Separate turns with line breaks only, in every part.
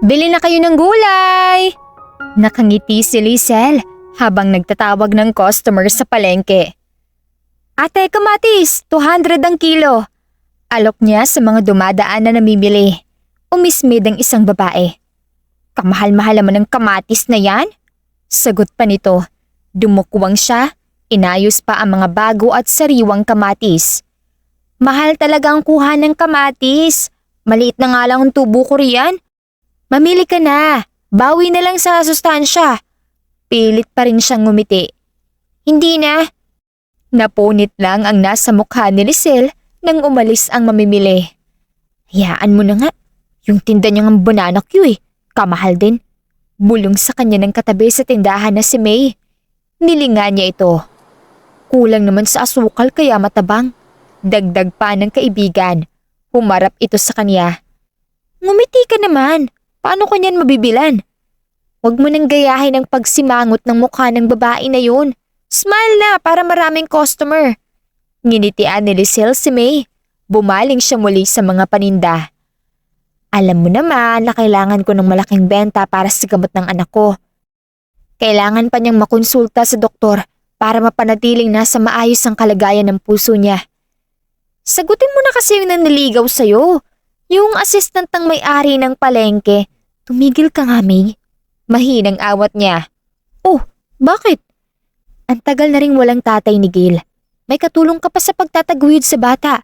Bili na kayo ng gulay! Nakangiti si Lizel habang nagtatawag ng customer sa palengke. Ate, kamatis, 200 ang kilo. Alok niya sa mga dumadaan na namimili. Umismid ang isang babae. Kamahal-mahal naman ng kamatis na yan? Sagot pa nito. Dumukwang siya, inayos pa ang mga bago at sariwang kamatis. Mahal talaga ang kuha ng kamatis. Maliit na nga lang ang tubo ko riyan. Mamili ka na. Bawi na lang sa sustansya. Pilit pa rin siyang ngumiti. Hindi na. Napunit lang ang nasa mukha ni Lizel nang umalis ang mamimili. Hayaan mo na nga. Yung tinda niyang banana Q kamahal din. Bulong sa kanya ng katabi sa tindahan na si May. Nilinga niya ito. Kulang naman sa asukal kaya matabang. Dagdag pa ng kaibigan. Humarap ito sa kanya. Ngumiti ka naman. Paano ko niyan mabibilan? Huwag mo nang gayahin ang pagsimangot ng mukha ng babae na yun. Smile na para maraming customer. Nginitian ni Lizel si May. Bumaling siya muli sa mga paninda. Alam mo naman na kailangan ko ng malaking benta para sa gamot ng anak ko. Kailangan pa niyang makonsulta sa doktor para mapanatiling nasa maayos ang kalagayan ng puso niya. Sagutin mo na kasi yung naniligaw sa'yo. Yung assistant ng may-ari ng palengke. Tumigil ka nga, May. Mahinang awat niya. Oh, bakit? Ang tagal na ring walang tatay ni Gail. May katulong ka pa sa pagtataguyod sa bata.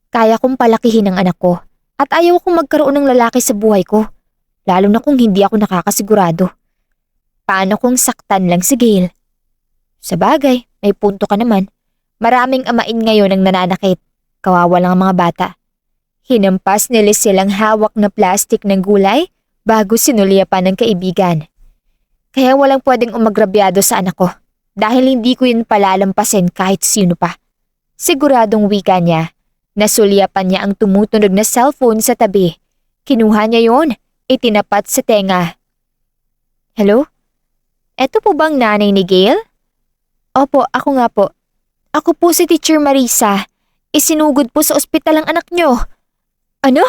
Kaya kong palakihin ang anak ko at ayaw kong magkaroon ng lalaki sa buhay ko. Lalo na kung hindi ako nakakasigurado. Paano kung saktan lang si Gail? Sabagay, may punto ka naman. Maraming amain ngayon ang nananakit. Kawawa lang ang mga bata. Hinampas ni Lizel ang hawak na plastik ng gulay bago sinulya pa ng kaibigan. Kaya walang pwedeng umagrabyado sa anak ko dahil hindi ko yun palalampasin kahit sino pa. Siguradong wika niya. Nasulyapan niya ang tumutunog na cellphone sa tabi. Kinuha niya yon, itinapat sa tenga. Hello? Eto po bang nanay ni Gail? Opo, ako nga po. Ako po si Teacher Marisa. Isinugod po sa ospital ang anak niyo. Ano?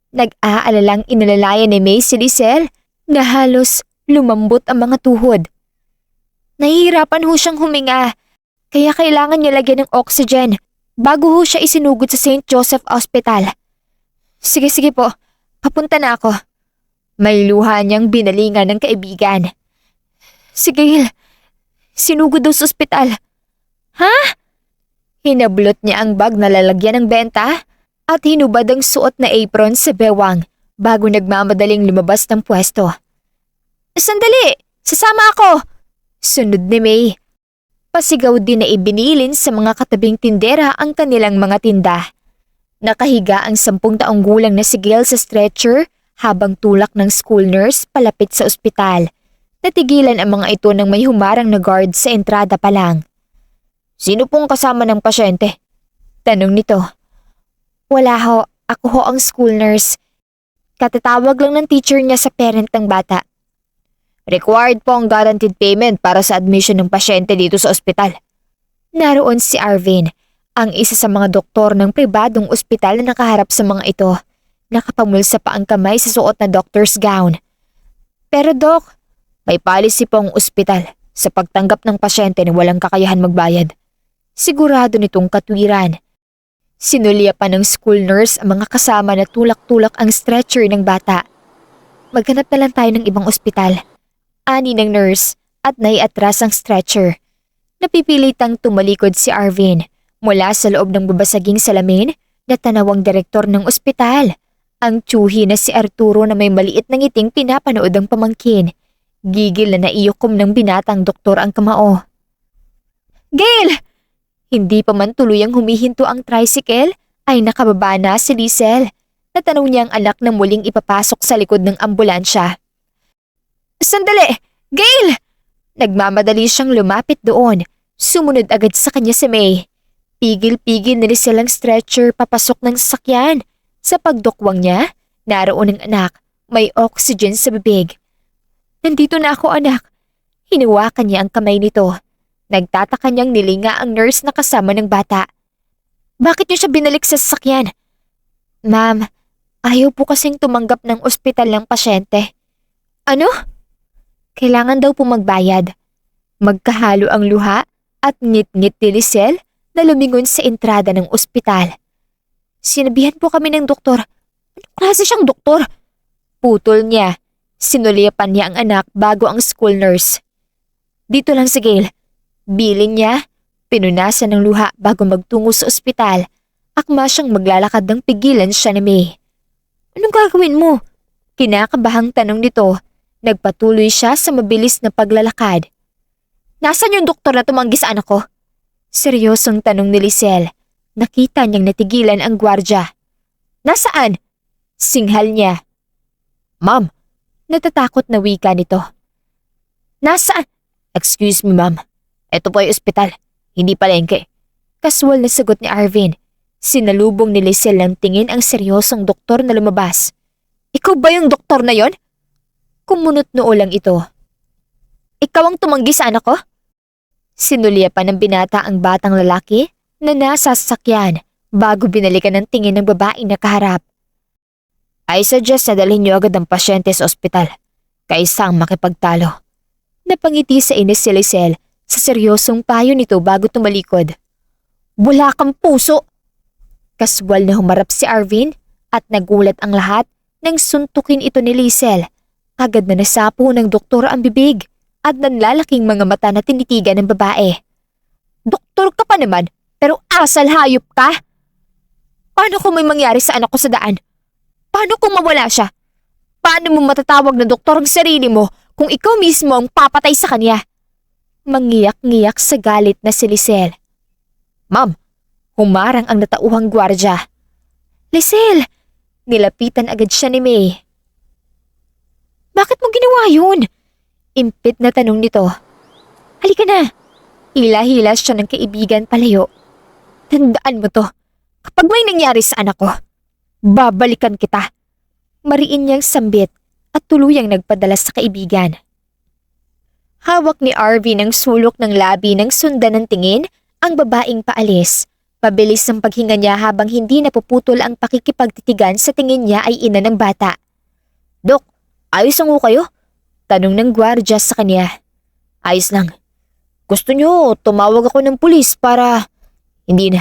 Nag-aalalang inalalayan ni May si Lizel na halos lumambot ang mga tuhod. Nahihirapan ho siyang huminga, kaya kailangan niya lagyan ng oxygen bago ho siya isinugod sa St. Joseph Hospital. Sige po, papunta na ako. May luha niyang binalingan ng kaibigan. Sige, sinugod daw sa ospital. Ha? Hinablot niya ang bag na lalagyan ng benta at hinubad ang suot na apron sa bewang bago nagmamadaling lumabas ng pwesto. Sandali! Sasama ako! Sunod ni May. Pasigaw din na ibinilin sa mga katabing tindera ang kanilang mga tinda. Nakahiga ang 10 taong gulang na si Gail sa stretcher habang tulak ng school nurse palapit sa ospital. Natigilan ang mga ito nang may humarang na guard sa entrada pa lang. Sino pong kasama ng pasyente? Tanong nito. Wala ho, ako ho ang school nurse. Katatawag lang ng teacher niya sa parent ng bata. Required po ang guaranteed payment para sa admission ng pasyente dito sa ospital. Naroon si Arvin, ang isa sa mga doktor ng pribadong ospital na nakaharap sa mga ito. Nakapamulsa pa ang kamay sa suot na doctor's gown. Pero Doc, may policy po ang ospital sa pagtanggap ng pasyente na walang kakayahan magbayad. Sigurado nitong katwiran. Sinulya pa ng school nurse ang mga kasama na tulak-tulak ang stretcher ng bata. Maghanap na lang tayo ng ibang ospital. Ani ng nurse at naiatras ang stretcher. Napipilitang tumalikod si Arvin mula sa loob ng babasaging salamin na tanawang direktor ng ospital. Ang tsuhi na si Arturo na may maliit na ngiting pinapanood ang pamangkin. Gigil na naiyokom ng binatang doktor ang kamao. Gail! Hindi pa man tuluyang humihinto ang tricycle ay nakababa na si Lizel. Natanong niya ang anak na muling ipapasok sa likod ng ambulansya. Sandali! Gail! Nagmamadali siyang lumapit doon. Sumunod agad sa kanya si May. Pigil-pigil ni Lizel ang stretcher papasok ng sasakyan. Sa pagdukwang niya, naroon ang anak. May oxygen sa bibig. Nandito na ako, anak. Hinawakan niya ang kamay nito. Nagtataka niyang nilinga ang nurse na kasama ng bata. Bakit niyo siya binalik sa sasakyan? Ma'am, Ayaw po kasing tumanggap ng ospital ng pasyente. Ano? Kailangan daw po magbayad. Magkahalo ang luha at ngit-ngit ni Lisel na lumingon sa entrada ng ospital. Sinabihan po kami ng doktor. Anong klase siyang doktor? Putol niya. Sinulipan niya ang anak bago ang school nurse. Dito lang si Gail. Bilin niya. Pinunasan ng luha bago magtungo sa ospital. Akma siyang maglalakad ng pigilan siya ni May. Anong gagawin mo? Kinakabahang tanong nito. Nagpatuloy siya sa mabilis na paglalakad. Nasaan yung doktor na tumanggi sa anak ko? Seryosong tanong ni Lisel. Nakita niyang natigilan ang gwardya. Nasaan? Singhal niya. Ma'am, natatakot na wika nito. Nasaan? Excuse me, ma'am. Ito po yung ospital, hindi palengke. Kaswal na sagot ni Arvin. Sinalubong ni Lisel ng tingin ang seryosong doktor na lumabas. Ikaw ba yung doktor na yon? Kumunot noo lang ito. Ikaw ang tumanggi sa anak ko? Sinulyapan ng binata ang batang lalaki na nasa sasakyan bago binalikan ng tingin ng babaeng nakaharap. I suggest na dalhin niyo agad ang pasyente sa ospital kaysa ang makipagtalo. Napangiti sa inis si Lisel sa seryosong payo nito bago tumalikod. Wala kang puso! Kaswal na humarap si Arvin at nagulat ang lahat nang suntukin ito ni Lisel. Agad na nasapo ng doktor ang bibig at nanlalaking mga mata na tinitigan ng babae. Doktor ka pa naman, pero asal hayop ka! Paano kung may mangyari sa anak ko sa daan? Paano kung mawala siya? Paano mo matatawag na doktor ang sarili mo kung ikaw mismo ang papatay sa kanya? Mangiyak-ngiyak sa galit na si Lisel. Ma'am, humarang ang natauhang gwardya. Lisel! Nilapitan agad siya ni May. Bakit mo ginawa yun? Impit na tanong nito. Halika na. Hila-hila siya ng kaibigan palayo. Tandaan mo to. Kapag may nangyari sa anak ko, babalikan kita. Mariin niyang sambit at tuluyang nagpadala sa kaibigan. Hawak ni Arvin ang sulok ng labi ng sundan ng tingin ang babaeng paalis. Pabilis ang paghinga niya habang hindi napuputol ang pakikipagtitigan sa tingin niya ay ina ng bata. Dok, ayos ang kayo? Tanong ng gwardya sa kanya. Ayos lang. Gusto niyo tumawag ako ng pulis para... Hindi na.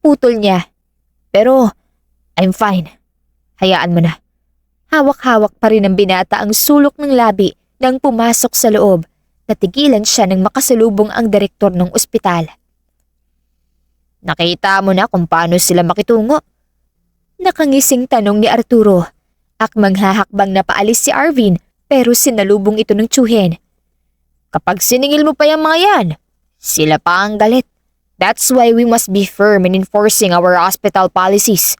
Putol niya. Pero I'm fine. Hayaan mo na. Hawak-hawak pa rin ng binata ang sulok ng labi nang pumasok sa loob. Natigilan siya nang makasalubong ang direktor ng ospital. Nakita mo na kung paano sila makitungo? Nakangising tanong ni Arturo. Akmang hahakbang na paalis si Arvin pero sinalubong ito ng tsuhin. Kapag siningil mo pa yung mga yan, sila pa ang galit. That's why we must be firm in enforcing our hospital policies.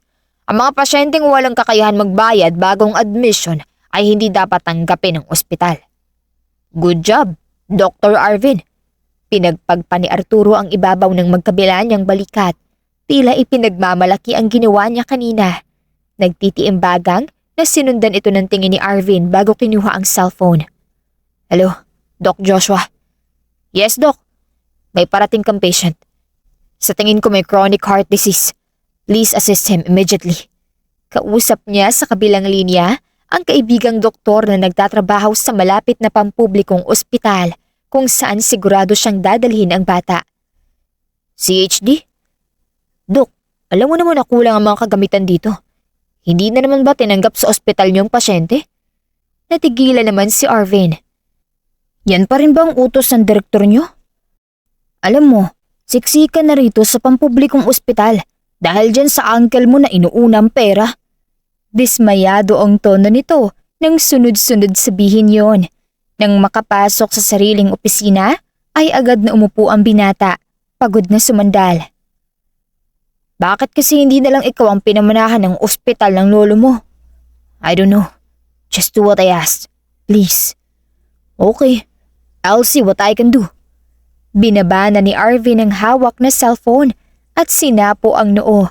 Ang mga pasyenteng walang kakayahan magbayad bagong admission ay hindi dapat tanggapin ng ospital. Good job, Dr. Arvin. Pinagpagpa ni Arturo ang ibabaw ng magkabila niyang balikat. Tila ipinagmamalaki ang ginawa niya kanina. Nagtitiimbagang na sinundan ito ng tingin ni Arvin bago kinuha ang cellphone. Hello, Doc Joshua. Yes, Doc. May parating kang patient. Sa tingin ko may chronic heart disease. Please assist him immediately. Kausap niya sa kabilang linya ang kaibigang doktor na nagtatrabaho sa malapit na pampublikong ospital kung saan sigurado siyang dadalhin ang bata. CHD? Dok, alam mo naman na kulang ang mga kagamitan dito. Hindi na naman ba tinanggap sa ospital niyong pasyente? Natigilan naman si Arvin. Yan pa rin ba ang utos ng direktor niyo? Alam mo, siksikan na rito sa pampublikong ospital dahil dyan sa uncle mo na inuunang pera. Dismayado ang tono nito nang sunod-sunod sabihin yon. Nang makapasok sa sariling opisina, ay agad na umupo ang binata, pagod na sumandal. Bakit kasi hindi na lang ikaw ang pinamanahan ng ospital ng lolo mo? I don't know. Just do what I asked. Please. Okay. I'll see what I can do. Binabana ni Arvin ang hawak na cellphone at sinapo ang noo.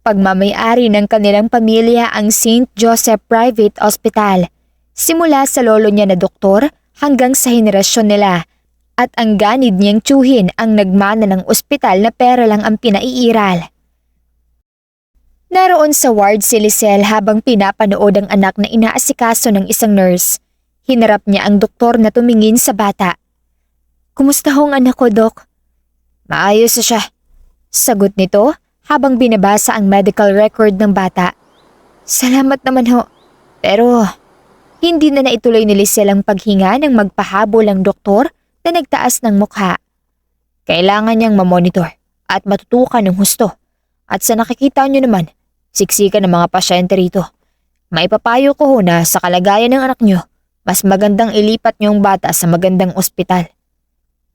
Pagmamayari ng kanilang pamilya ang St. Joseph Private Hospital. Simula sa lolo niya na doktor hanggang sa henerasyon nila at ang ganid niyang tsuhin ang nagmana ng ospital na pera lang ang pinaiiral. Naroon sa ward si Lisel habang pinapanood ang anak na inaasikaso ng isang nurse. Hinarap niya ang doktor na tumingin sa bata. Kumusta hong anak ko, Dok? Maayos na siya. Sagot nito habang binabasa ang medical record ng bata. Salamat naman ho. Pero hindi na naituloy ni Lisel ang paghinga ng magpahabol ang doktor na nagtaas ng mukha. Kailangan niyang mamonitor at matutukan ng husto. At sa nakikita niyo naman, siksikan ng mga pasyente rito. Maipapayo ko ho na sa kalagayan ng anak niyo, mas magandang ilipat niyo ang bata sa magandang ospital.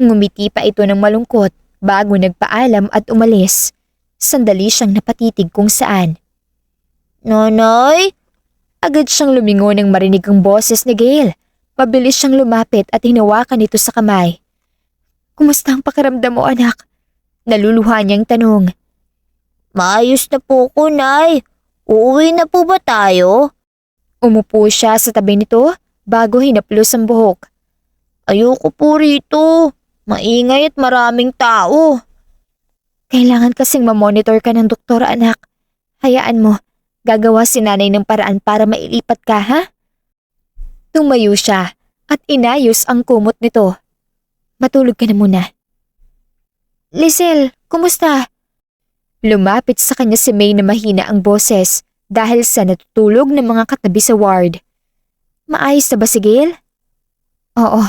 Ngumiti pa ito ng malungkot bago nagpaalam at umalis. Sandali siyang napatitig kung saan. Nonoy? Agad siyang lumingon nang marinig ang boses ni Gail. Pabilis siyang lumapit at hinawakan ito sa kamay. Kumusta ang pakiramdam mo, anak? Naluluha niyang tanong. Maayos na po ko, Nay. Uuwi na po ba tayo? Umupo siya sa tabi nito bago hinaplos ang buhok. Ayoko po rito. Maingay at maraming tao. Kailangan kasing mamonitor ka ng doktor, anak. Hayaan mo, gagawa si nanay ng paraan para mailipat ka, ha? Tumayo siya at inayos ang kumot nito. Matulog ka na muna. Lisel, kumusta? Lumapit sa kanya si May na mahina ang boses dahil sa natutulog ng mga katabi sa ward. Maayos na ba si Gail? Oo,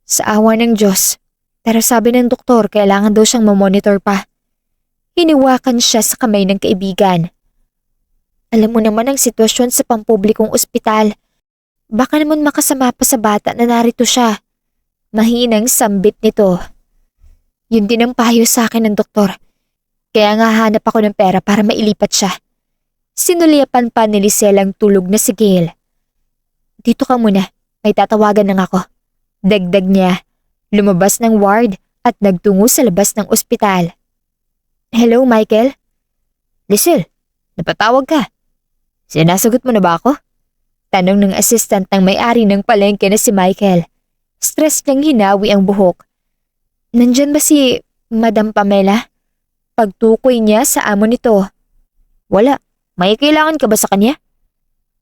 sa awa ng Diyos. Pero sabi ng doktor kailangan daw siyang mamonitor pa. Hiniwakan siya sa kamay ng kaibigan. Alam mo naman ang sitwasyon sa pampublikong ospital. Baka naman makasama pa sa bata na narito siya. Mahinang sambit nito. Yun din ang payo sa akin ng doktor. Kaya nga hanap ako ng pera para mailipat siya. Sinuliapan pa ni Lisel ang tulog na si Gail. Dito ka muna, may tatawagan lang ako. Dagdag niya. Lumabas ng ward at nagtungo sa labas ng ospital. Hello, Michael? Lisel, napatawag ka. Sinasagot mo na ba ako? Tanong ng assistant ng may-ari ng palengke na si Michael. Stress niyang hinawi ang buhok. Nandyan ba si Madam Pamela? Pagtukoy niya sa amo nito. Wala. May kailangan ka ba sa kanya?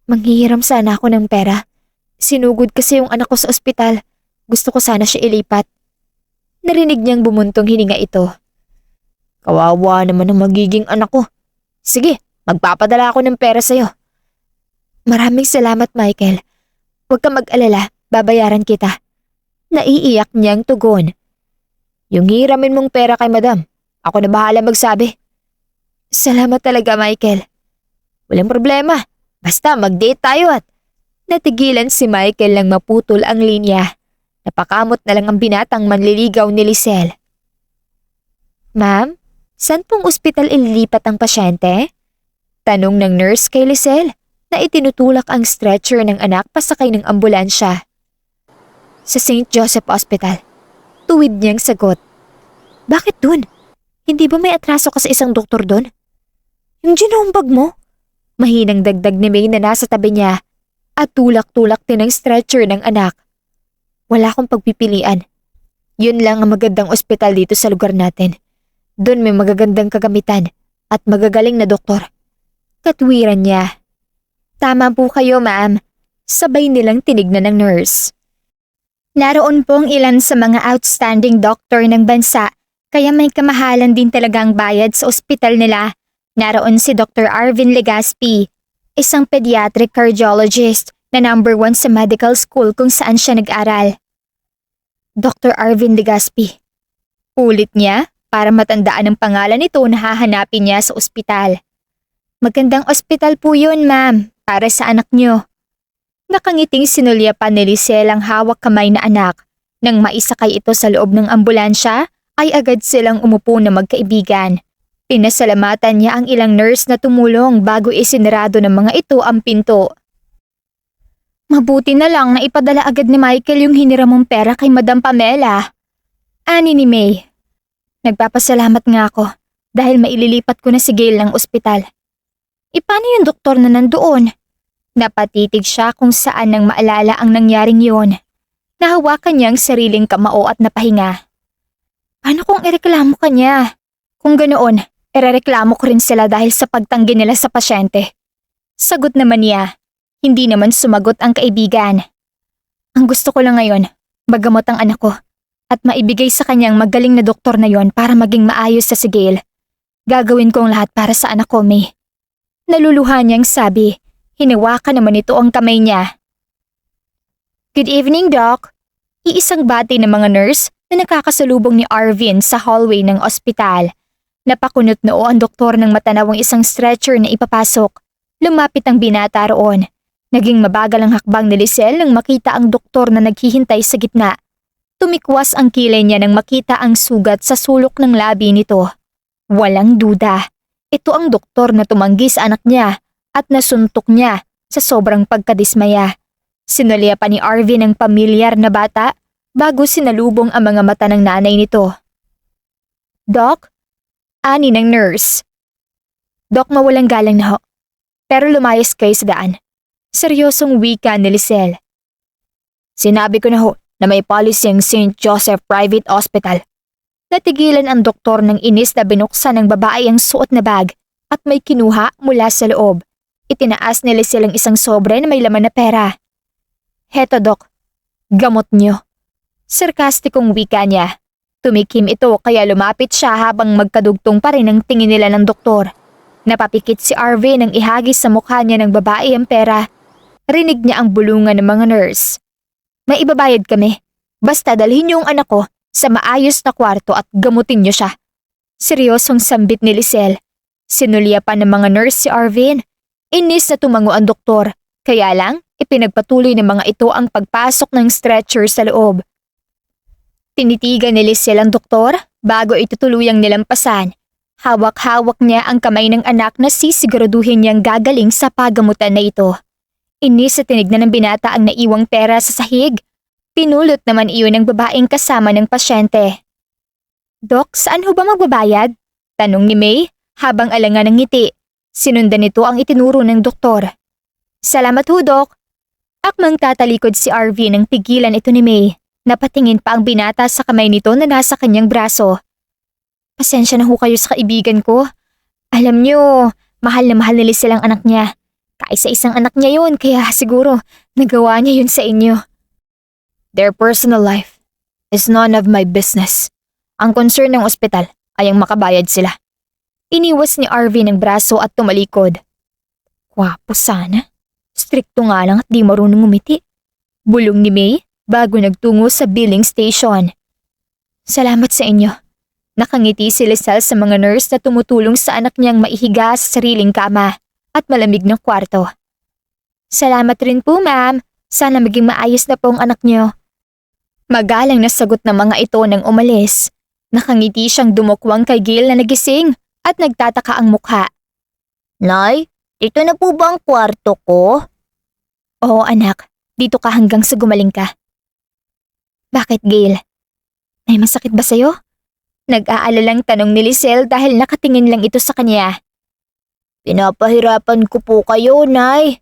Manghihiram sana ako ng pera. Sinugod kasi yung anak ko sa ospital. Gusto ko sana siya ilipat. Narinig niyang bumuntong hininga ito. Kawawa naman ang magiging anak ko. Sige, magpapadala ako ng pera sa'yo. Maraming salamat, Michael. Huwag ka mag-alala, babayaran kita. Naiiyak niyang tugon. Yung hiramin mong pera kay madam, ako na bahala magsabi. Salamat talaga, Michael. Walang problema, basta mag-date tayo at… Natigilan si Michael nang maputol ang linya. Napakamot na lang ang binatang manliligaw ni Lisel. Ma'am, saan pong ospital ililipat ang pasyente? Tanong ng nurse kay Lisel na itinutulak ang stretcher ng anak pasakay ng ambulansya. Sa St. Joseph Hospital. Tuwid niyang sagot. Bakit dun? Hindi ba may atraso ka sa isang doktor dun? Yung ginumbag mo? Mahinang dagdag ni May na nasa tabi niya at tulak-tulak din ang stretcher ng anak. Wala akong pagpipilian. Yun lang ang magandang ospital dito sa lugar natin. Doon may magagandang kagamitan at magagaling na doktor. Katwiran niya. Tama po kayo, ma'am. Sabay nilang tinignan ng nurse. Naroon pong ilan sa mga outstanding doctor ng bansa kaya may kamahalan din talagang bayad sa ospital nila. Naroon si Dr. Arvin Legaspi, isang pediatric cardiologist na number 1 sa medical school kung saan siya nag-aral. Dr. Arvin Legaspi. Ulit niya para matandaan ang pangalan nito na hahanapin niya sa ospital. Magandang ospital po yun, ma'am, para sa anak niyo. Nakangiting sinulyapan ni Lisel ang hawak kamay na anak. Nang maisakay ito sa loob ng ambulansya, ay agad silang umupo na magkaibigan. Pinasalamatan niya ang ilang nurse na tumulong bago isinarado ng mga ito ang pinto. Mabuti na lang na ipadala agad ni Michael yung hiniram mong pera kay Madam Pamela. Ani ni May. Nagpapasalamat nga ako dahil maililipat ko na si Gail ng ospital. Paano yung doktor na nandoon? Napatitig siya kung saan nang maalala ang nangyaring yun. Nahawakan niya ang sariling kamao at napahinga. Paano kung ireklamo ka niya? Kung ganoon, Irereklamo ko rin sila dahil sa pagtanggi nila sa pasyente. Sagot naman niya. Hindi naman sumagot ang kaibigan. Ang gusto ko lang ngayon, magamot ang anak ko at maibigay sa kanyang magaling na doktor na yon para maging maayos sa sigil. Gagawin ko ang lahat para sa anak ko, May. Naluluha niyang sabi. Hinawakan naman ito ang kamay niya. Good evening, Doc. Iisang bati ng mga nurse na nakakasalubong ni Arvin sa hallway ng ospital. Napakunot noo ang doktor ng matanaw ang isang stretcher na ipapasok. Lumapit ang binata roon. Naging mabagal ang hakbang ni Lizelle nang makita ang doktor na naghihintay sa gitna. Tumikwas ang kilay niya nang makita ang sugat sa sulok ng labi nito. Walang duda. Ito ang doktor na tumanggi sa anak niya at nasuntok niya sa sobrang pagkadismaya. Sinulya pa ni Arvin ang pamilyar na bata bago sinalubong ang mga mata ng nanay nito. Doc? Ani ng nurse. Doc, mawalang galang na ho. Pero lumayas kayo sa daan. Seryosong wika ni Lizelle. Sinabi ko na ho na may policy ang St. Joseph Private Hospital. Natigilan ang doktor ng inis na binuksan ng babae ang suot na bag at may kinuha mula sa loob. Itinaas ni Lizelle ang isang sobre na may laman na pera. Heto, Doc. Gamot niyo. Sarkastikong wika niya. Tumikim ito kaya lumapit siya habang magkadugtong pa rin ang tingin nila ng doktor. Napapikit si Arvin nang ihagis sa mukha niya ng babae ang pera. Rinig niya ang bulungan ng mga nurse. May ibabayad kami. Basta dalhin niyo ang anak ko sa maayos na kwarto at gamutin niyo siya. Seryosong sambit ni Lizelle. Sinulya pa ng mga nurse si Arvin. Inis na tumango ang doktor. Kaya lang, ipinagpatuloy ng mga ito ang pagpasok ng stretcher sa loob. Tinitigan ni Lizelle ang doktor bago ito tuluyang nilampasan. Hawak-hawak niya ang kamay ng anak na sisiguraduhin niyang gagaling sa pagamutan na ito. Inis sa tinignan ng binata ang naiwang pera sa sahig. Pinulot naman iyon ng babaeng kasama ng pasyente. Dok, saan ho ba magbabayad? Tanong ni May habang alangan ng ngiti. Sinundan nito ang itinuro ng doktor. Salamat ho, Dok. Akmang tatalikod si Arvin nang pigilan ito ni May. Napatingin pa ang binata sa kamay nito na nasa kanyang braso. Pasensya na ho kayo sa kaibigan ko. Alam niyo, mahal na mahal ni Lizelle ang anak niya. Kaisa-isang anak niya yun kaya siguro nagawa niya yun sa inyo. Their personal life is none of my business. Ang concern ng ospital ay ang makabayad sila. Iniwas ni Arvin ang braso at tumalikod. Kwapo sana. Strikto nga lang at di marunong umiti. Bulong ni May bago nagtungo sa billing station. Salamat sa inyo. Nakangiti si Lizelle sa mga nurse na tumutulong sa anak niyang maihiga sa sariling kama at malamig na kwarto. Salamat rin po, ma'am. Sana maging maayos na po ang anak niyo. Magalang na sagot ng mga ito nang umalis. Nakangiti siyang dumukwang kay Gail na nagising at nagtataka ang mukha. Nay, dito na po ba ang kwarto ko? Oo, anak. Dito ka hanggang sa gumaling ka. Bakit, Gail? May masakit ba sa'yo? Nag-aalalang tanong ni Lizelle dahil nakatingin lang ito sa kanya. Pinapahirapan ko po kayo, Nay.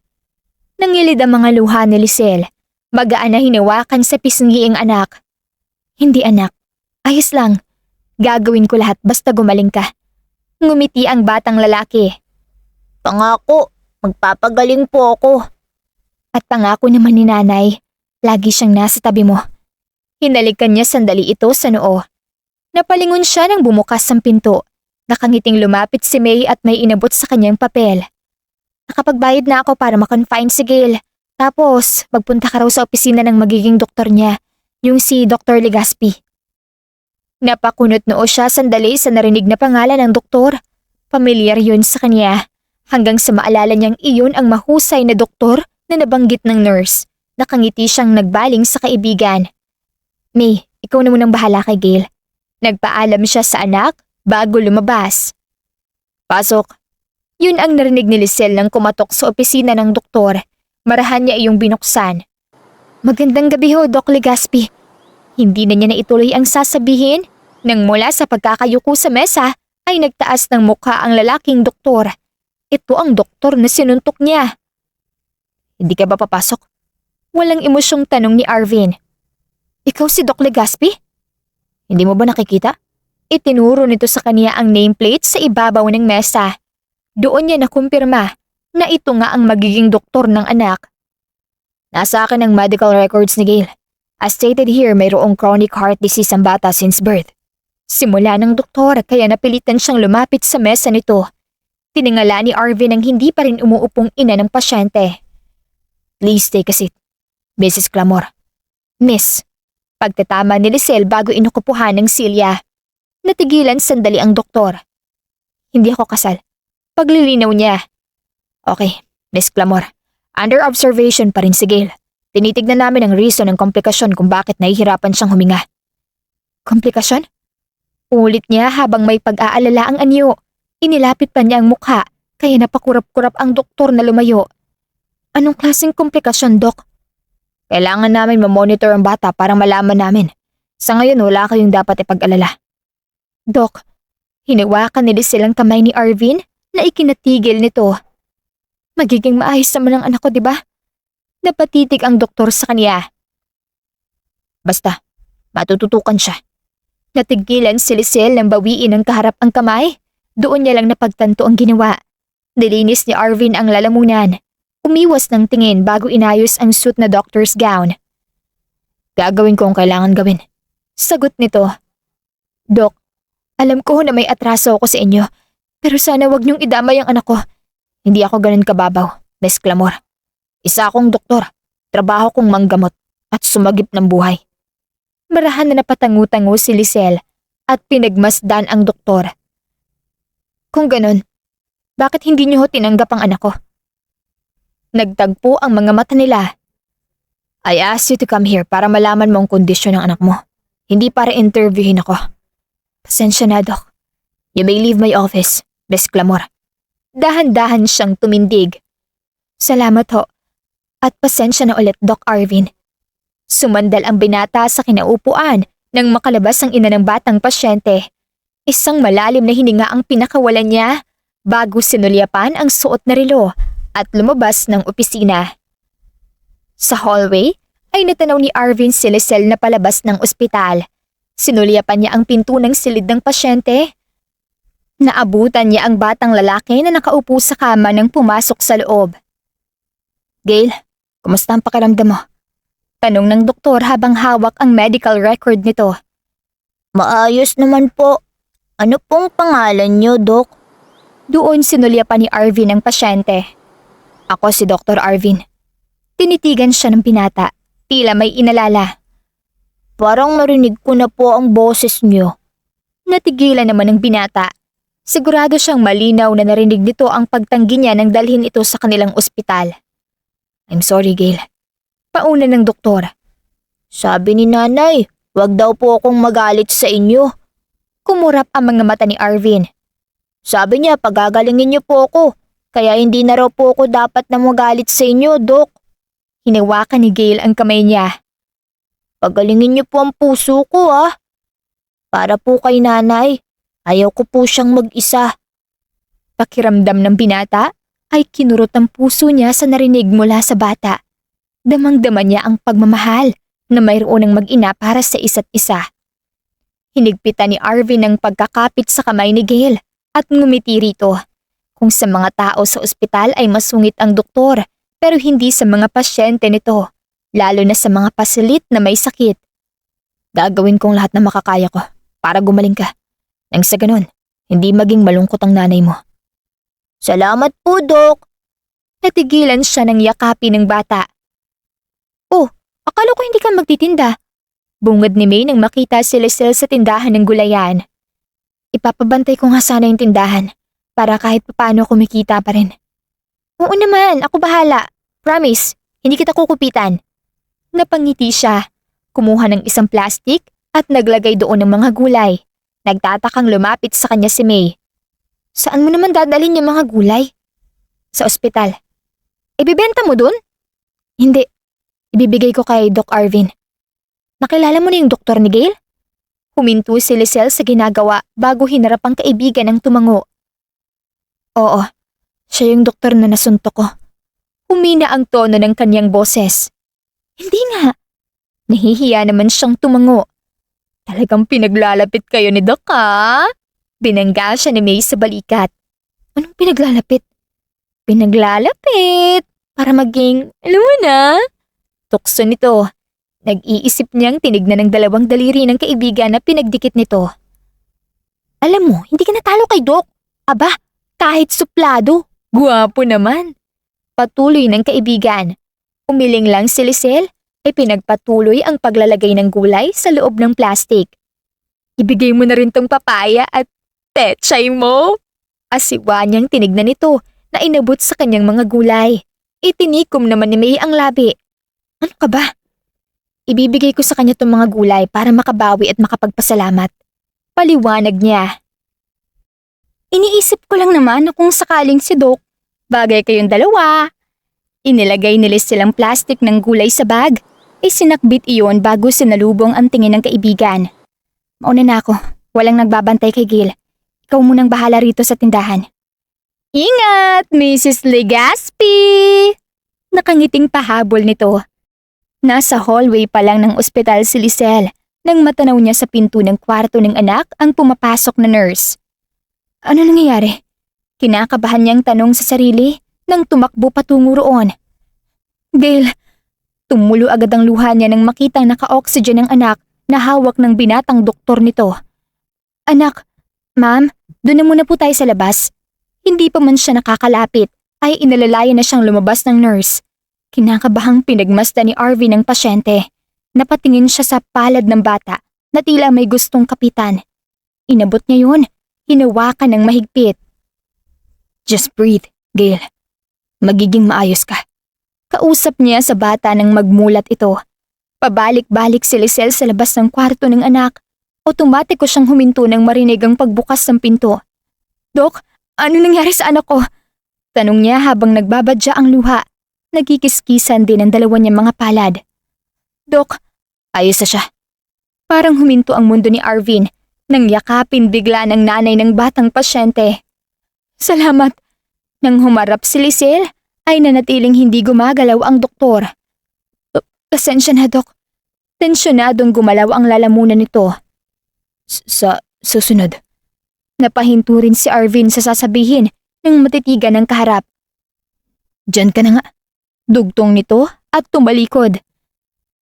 Nangilid ang mga luha ni Lizelle. Magaan na hinawakan sa pisngi ang anak. Hindi, anak. Ayos lang. Gagawin ko lahat basta gumaling ka. Ngumiti ang batang lalaki. Pangako, magpapagaling po ako. At pangako naman ni nanay, lagi siyang nasa tabi mo. Hinalikan niya sandali ito sa noo. Napalingon siya nang bumukas ang pinto. Nakangiting lumapit si May at may inabot sa kanyang papel. Nakapagbayad na ako para makonfine si Gail. Tapos, magpunta ka raw sa opisina ng magiging doktor niya, yung si Dr. Legaspi. Napakunot noo siya sandali sa narinig na pangalan ng doktor. Pamilyar yun sa kanya. Hanggang sa maalala niyang iyon ang mahusay na doktor na nabanggit ng nurse. Nakangiti siyang nagbaling sa kaibigan. May, ikaw na munang bahala kay Gail. Nagpaalam siya sa anak bago lumabas. Pasok. Yun ang narinig ni Lizelle nang kumatok sa opisina ng doktor. Marahan niya iyong binuksan. Magandang gabi ho, Doc Legaspi. Hindi na niya naituloy ang sasabihin nang mula sa pagkakayuko sa mesa ay nagtaas ng mukha ang lalaking doktor. Ito ang doktor na sinuntok niya. Hindi ka ba papasok? Walang emosyong tanong ni Arvin. Ikaw si Doc Legaspi? Hindi mo ba nakikita? Itinuro nito sa kanya ang nameplate sa ibabaw ng mesa. Doon niya nakumpirma na ito nga ang magiging doktor ng anak. Nasa akin ang medical records ni Gail. As stated here, mayroong chronic heart disease ang bata since birth. Simula ng doktor kaya napilitan siyang lumapit sa mesa nito. Tiningala ni Arvin ang hindi pa rin umuupong ina ng pasyente. Please take a seat, Mrs. Clamor. Miss, pagtatama ni Lisel bago inukupuhan ng silya. Natigilan sandali ang doktor. Hindi ako kasal. Paglilinaw niya. Okay, Miss Clamor. Under observation pa rin si Gail. Tinitignan namin ang reason ng komplikasyon kung bakit nahihirapan siyang huminga. Komplikasyon? Ulit niya habang may pag-aalala ang anyo. Inilapit pa niya ang mukha kaya napakurap-kurap ang doktor na lumayo. Anong klaseng komplikasyon, Dok? Kailangan namin mamonitor ang bata para malaman namin. Sa ngayon wala kayong dapat ipag-alala. Dok, hinawakan nila silang kamay ni Arvin na ikinatigil nito. Magiging maayos naman ang anak ko, di ba? Napatitig ang doktor sa kanya. Basta, matututukan siya. Natigilan si Lisel nang bawiin ng kaharap ang kamay. Doon niya lang napagtanto ang ginawa. Nilinis ni Arvin ang lalamunan. Umiwas ng tingin bago inayos ang suit na doctor's gown. Gagawin ko ang kailangan gawin. Sagot nito. Dok, alam ko na may atraso ako sa inyo, pero sana wag niyong idamay ang anak ko. Hindi ako ganun kababaw, Miss Clamor. Isa akong doktor, trabaho kong manggamot at sumagip ng buhay. Marahan na napatangu-tango si Lisel at pinagmasdan ang doktor. Kung ganun, bakit hindi niyo tinanggap ang anak ko? Nagtagpo ang mga mata nila. I asked you to come here para malaman mo ang kondisyon ng anak mo. Hindi para interviewin ako. Pasensya na, Dok. You may leave my office, Miss Clamor. Dahan-dahan siyang tumindig. Salamat ho. At pasensya na ulit, Doc Arvin. Sumandal ang binata sa kinaupuan nang makalabas ang ina ng batang pasyente. Isang malalim na hininga ang pinakawalan niya bago sinulyapan ang suot na relo at lumabas ng opisina. Sa hallway ay natanaw ni Arvin si Lisel na palabas ng ospital. Sinulyapan niya ang pinto ng silid ng pasyente. Naabutan niya ang batang lalaki na nakaupo sa kama nang pumasok sa loob. Gail, kumusta ang pakiramdam mo? Tanong ng doktor habang hawak ang medical record nito. Maayos naman po. Ano pong pangalan niyo, Dok? Doon sinulyapan ni Arvin ang pasyente. Ako si Dr. Arvin. Tinitigan siya ng binata, tila may inalala. Parang narinig ko na po ang boses niyo. Natigilan naman ng binata. Sigurado siyang malinaw na narinig nito ang pagtanggi niya nang dalhin ito sa kanilang ospital. I'm sorry, Gail. Pauna ng doktor. Sabi ni nanay, wag daw po akong magalit sa inyo. Kumurap ang mga mata ni Arvin. Sabi niya pagagalingin niyo po ako, kaya hindi na raw po ako dapat na magalit sa inyo, Dok. Hinawakan ni Gail ang kamay niya. Pagalingin niyo po ang puso ko, ah. Para po kay nanay, ayaw ko po siyang mag-isa. Pakiramdam ng binata ay kinurot ang puso niya sa narinig mula sa bata. Damang-dama niya ang pagmamahal na mayroon ng mag-ina para sa isa't isa. Hinigpitan ni Arvin ang pagkakapit sa kamay ni Gail at ngumiti rito. Kung sa mga tao sa ospital ay masungit ang doktor, pero hindi sa mga pasyente nito, lalo na sa mga pasilit na may sakit. Gagawin kong lahat na makakaya ko para gumaling ka. Nang sa ganun, hindi maging malungkot ang nanay mo. Salamat po, Dok. Natigilan siya ng yakapin ng bata. Oh, akala ko hindi ka magtitinda. Bungad ni May nang makita si Lisel sa tindahan ng gulayan. Ipapabantay ko nga sana yung tindahan para kahit papaano kumikita pa rin. Oo naman, ako bahala. Promise, hindi kita kukupitan. Napangiti siya. Kumuha ng isang plastic at naglagay doon ng mga gulay. Nagtatakang lumapit sa kanya si May. Saan mo naman dadalhin yung mga gulay? Sa ospital. Ibibenta mo dun? Hindi. Ibibigay ko kay Doc Arvin. Nakilala mo na yung doktor ni Gail? Huminto si Lisel sa ginagawa bago hinarap ang kaibigan ng tumango. Oo, siya yung doktor na nasuntok ko. Humina ang tono ng kanyang boses. Hindi nga. Nahihiya naman siyang tumango. Talagang pinaglalapit kayo ni Doc, ha? Binangga siya ni May sa balikat. Anong pinaglalapit? Pinaglalapit para maging, alam mo na. Tukso nito. Nag-iisip niyang tinignan ng dalawang daliri ng kaibigan na pinagdikit nito. Alam mo, hindi ka natalo kay Doc. Aba, kahit suplado. Guwapo naman. Patuloy ng kaibigan. Umiling lang si Lisel ay pinagpatuloy ang paglalagay ng gulay sa loob ng plastic. Ibigay mo na rin tong papaya at pechay mo. Asiwa niyang tinignan ito na inabot sa kanyang mga gulay. Itinikom naman ni May ang labi. Ano ka ba? Ibibigay ko sa kanya tong mga gulay para makabawi at makapagpasalamat. Paliwanag niya. Iniisip ko lang naman na kung sakaling si Doc, bagay kayong dalawa. Inilagay ni Liz silang plastic ng gulay sa bag. Sinakbit iyon bago sinalubong ang tingin ng kaibigan. Mauna na ako. Walang nagbabantay kay Gil. Ikaw munang bahala rito sa tindahan. Ingat, Mrs. Legaspi! Nakangiting pahabol nito. Nasa hallway pa lang ng ospital si Lisel nang matanaw niya sa pinto ng kwarto ng anak ang pumapasok na nurse. Ano nangyayari? Kinakabahan niyang tanong sa sarili nang tumakbo patungo roon. Gail, tumulo agad ang luha niya nang makitang naka-oxygen ang anak na hawak ng binatang doktor nito. Anak, ma'am, doon na muna po tayo sa labas. Hindi pa man siya nakakalapit ay inalalayan na siyang lumabas ng nurse. Kinakabahang pinagmasdan ni Arvin ang pasyente. Napatingin siya sa palad ng bata na tila may gustong kapitan. Inabot niya yun, hinawakan ng mahigpit. Just breathe, Gail. Magiging maayos ka. Kausap niya sa bata nang magmulat ito. Pabalik-balik si Lisel sa labas ng kwarto ng anak. Otomatiko siyang huminto nang marinig ang pagbukas ng pinto. Dok, ano nangyari sa anak ko? Tanong niya habang nagbabadya ang luha. Nagkikiskisan din ang dalawa niyang mga palad. Dok, ayos na siya. Parang huminto ang mundo ni Arvin nang yakapin bigla ng nanay ng batang pasyente. Salamat. Nang humarap si Lisel, ay nanatiling hindi gumagalaw ang doktor. Pasensya na, Dok. Tensyonadong gumalaw ang lalamunan nito. Sa susunod. Napahinto rin si Arvin sa sasabihin nang matitigan ng kaharap. Diyan ka na nga. Dugtong nito at tumalikod.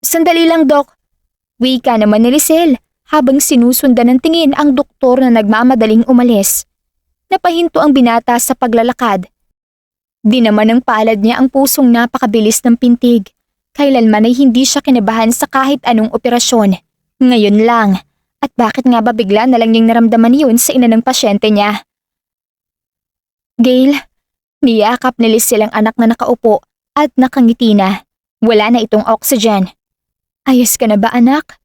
Sandali lang, Dok. Wika naman ni Lisel habang sinusundan ng tingin ang doktor na nagmamadaling umalis. Napahinto ang binata sa paglalakad. Di naman ang palad niya ang pusong napakabilis ng pintig. Kailanman ay hindi siya kinabahan sa kahit anong operasyon. Ngayon lang. At bakit nga ba bigla na lang niyang naramdaman yun sa ina ng pasyente niya? Gail, niyakap ni Lisel ang anak na nakaupo at nakangiti na. Wala na itong oxygen. Ayos ka na ba, anak?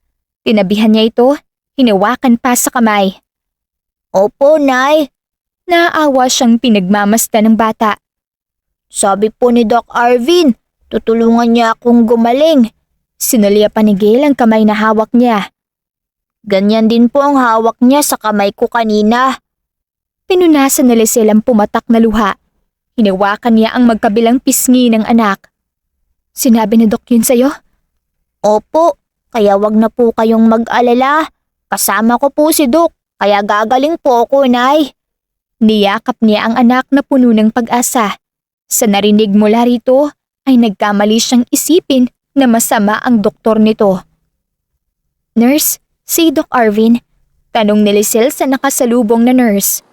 Tinabihan niya ito, hinawakan pa sa kamay. Opo, Nay. Naawa siyang pinagmamasdan ng bata. Sabi po ni Doc Arvin, tutulungan niya akong gumaling. Sinulya pa ni Gail ang kamay na hawak niya. Ganyan din po ang hawak niya sa kamay ko kanina. Pinunasan ni Lisel ang pumatak na luha. Hinawakan niya ang magkabilang pisngi ng anak. Sinabi ni Doc yun sa'yo? Opo, kaya wag na po kayong mag-alala. Kasama ko po si Doc, kaya gagaling po ako, Nay. Niyakap niya ang anak na puno ng pag-asa. Sa narinig mula rito ay nagkamali siyang isipin na masama ang doktor nito. Nurse, si Doc Arvin, tanong ni Lisel sa nakasalubong na nurse.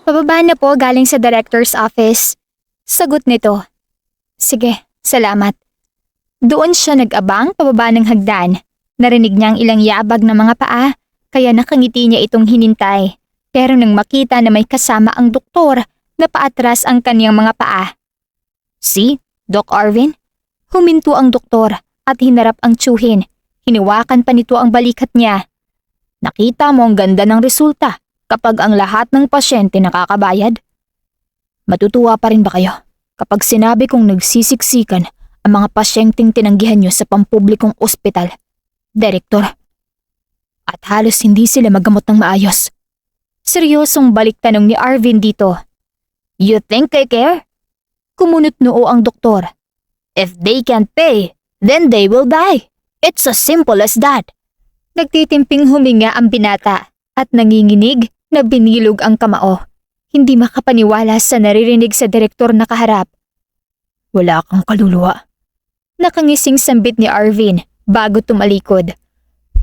Pababa na po galing sa director's office. Sagot nito. Sige, salamat. Doon siya nag-abang pababa ng hagdan. Narinig niya ang ilang yabag ng mga paa, kaya nakangiti niya itong hinintay. Pero nang makita na may kasama ang doktor, napaatras ang kaniyang mga paa. Si, Doc Arvin? Huminto ang doktor at hinarap ang tiyuhin. Hiniwakan pa nito ang balikat niya. Nakita mo ang ganda ng resulta kapag ang lahat ng pasyente nakakabayad? Matutuwa pa rin ba kayo kapag sinabi kong nagsisiksikan ang mga pasyenteng tinanggihan niyo sa pampublikong ospital, Direktor? At halos hindi sila magamot ng maayos. Seryosong balik tanong ni Arvin dito. You think I care? Kumunot noo ang doktor. If they can't pay, then they will die. It's as simple as that. Nagtitimping huminga ang binata at nanginginig na binilog ang kamao. Hindi makapaniwala sa naririnig sa direktor na kaharap. Wala kang kaluluwa. Nakangising sambit ni Arvin bago tumalikod.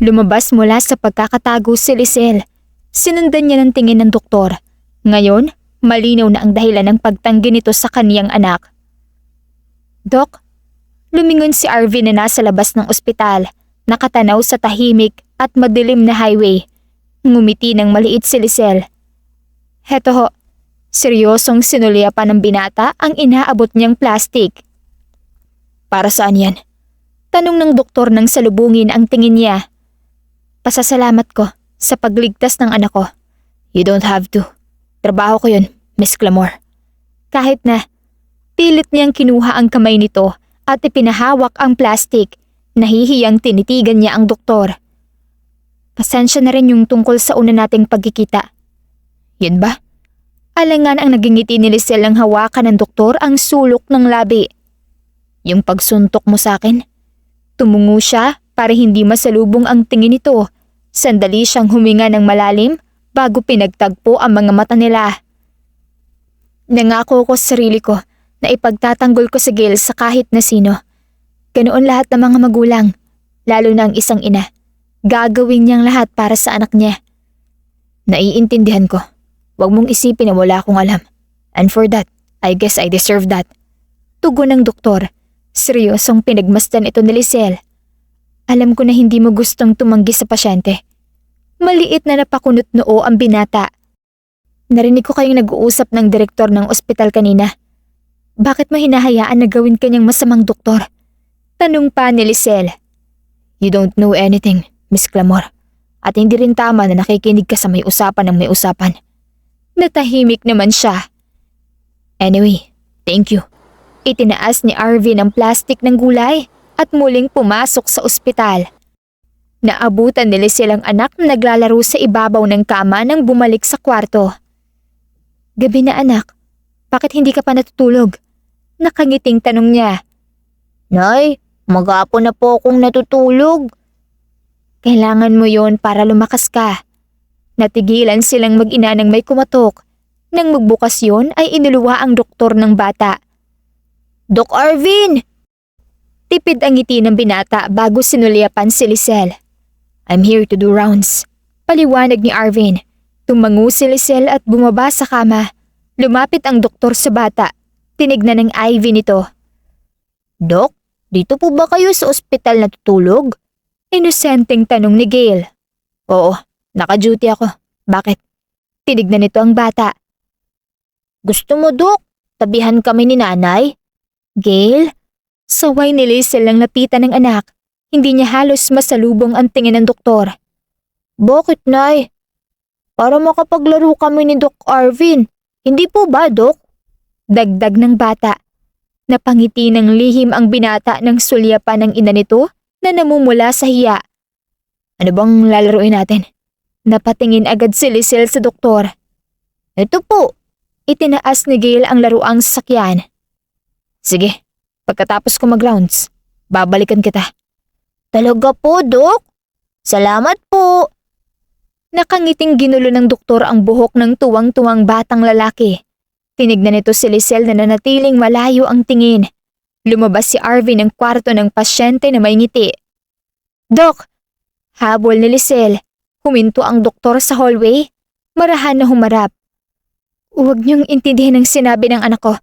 Lumabas mula sa pagkakatago si Lisel. Sinundan niya ng tingin ng doktor. Ngayon, malinaw na ang dahilan ng pagtanggi nito sa kaniyang anak. Dok, lumingon si Arvin na nasa labas ng ospital, nakatanaw sa tahimik at madilim na highway. Ngumiti ng maliit si Lisel. Heto ho, seryosong sinulyapan ng binata ang inaabot niyang plastic. Para saan yan? Tanong ng doktor nang salubungin ang tingin niya. Pasasalamat ko sa pagligtas ng anak ko. You don't have to. Trabaho ko yun, Miss Clamor. Kahit na, pilit niyang kinuha ang kamay nito at ipinahawak ang plastic. Nahihiyang tinitigan niya ang doktor. Pasensya na rin yung tungkol sa una nating pagkikita. Yun ba? Alangan ang nagingiti ni Lisel ang hawakan ng doktor ang sulok ng labi. Yung pagsuntok mo sa akin? Tumungo siya para hindi masalubong ang tingin nito. Sandali siyang huminga ng malalim bago pinagtagpo ang mga mata nila. Nangako ko sa sarili ko na ipagtatanggol ko si Gail sa kahit na sino. Ganoon lahat ng mga magulang, lalo na ang isang ina. Gagawin niyang lahat para sa anak niya. Naiintindihan ko. Huwag mong isipin na wala akong alam. And for that, I guess I deserve that. Tugon ng doktor. Seryosong pinagmasdan ito ni Lisel. Alam ko na hindi mo gustong tumanggi sa pasyente. Maliit na napakunot noo ang binata. Narinig ko kayong nag-uusap ng direktor ng ospital kanina. Bakit mo hinahayaan na gawin kanyang masamang doktor? Tanong pa ni Lisel. You don't know anything, Miss Clamor. At hindi rin tama na nakikinig ka sa may usapan ng may usapan. Natahimik naman siya. Anyway, thank you. Itinaas ni Arvin ang plastic ng gulay at muling pumasok sa ospital. Naabutan ni Lisel ang anak na naglalaro sa ibabaw ng kama nang bumalik sa kwarto. Gabi na anak, bakit hindi ka pa natutulog? Nakangiting tanong niya. Nay, maghapon na po akong natutulog. Kailangan mo yon para lumakas ka. Natigilan silang mag-ina nang may kumatok. Nang magbukas yon ay inuluwa ang doktor ng bata. Doc Arvin! Tipid ang ngiti ng binata bago sinulyapan si Lisel. I'm here to do rounds. Paliwanag ni Arvin. Tumango si Lisel at bumaba sa kama. Lumapit ang doktor sa bata. Tinignan ng IV nito. Dok, dito po ba kayo sa ospital natutulog? Inosenteng tanong ni Gail. Oo, naka-duty ako. Bakit? Tinignan nito ang bata. Gusto mo, Dok? Tabihan kami ni nanay? Gail? Saway ni Lisel ang lapitan ng anak. Hindi niya halos masalubong ang tingin ng doktor. Bakit, Nay? Para makapaglaro kami ni Doc Arvin. Hindi po ba, Dok? Dagdag ng bata. Napangiti ng lihim ang binata ng sulyapan ng ina nito na namumula sa hiya. Ano bang lalaruin natin? Napatingin agad si Lisel sa doktor. Ito po. Itinaas ni Gail ang laruang sasakyan. Sige. Pagkatapos ko mag-rounds, babalikan kita. Talaga po, Dok? Salamat po. Nakangiting ginulo ng doktor ang buhok ng tuwang-tuwang batang lalaki. Tinignan nito si Lisel na nanatiling malayo ang tingin. Lumabas si Arvin ng kwarto ng pasyente na may ngiti. Dok! Habol ni Lisel. Huminto ang doktor sa hallway. Marahan na humarap. Huwag niyong intindihin ang sinabi ng anak ko.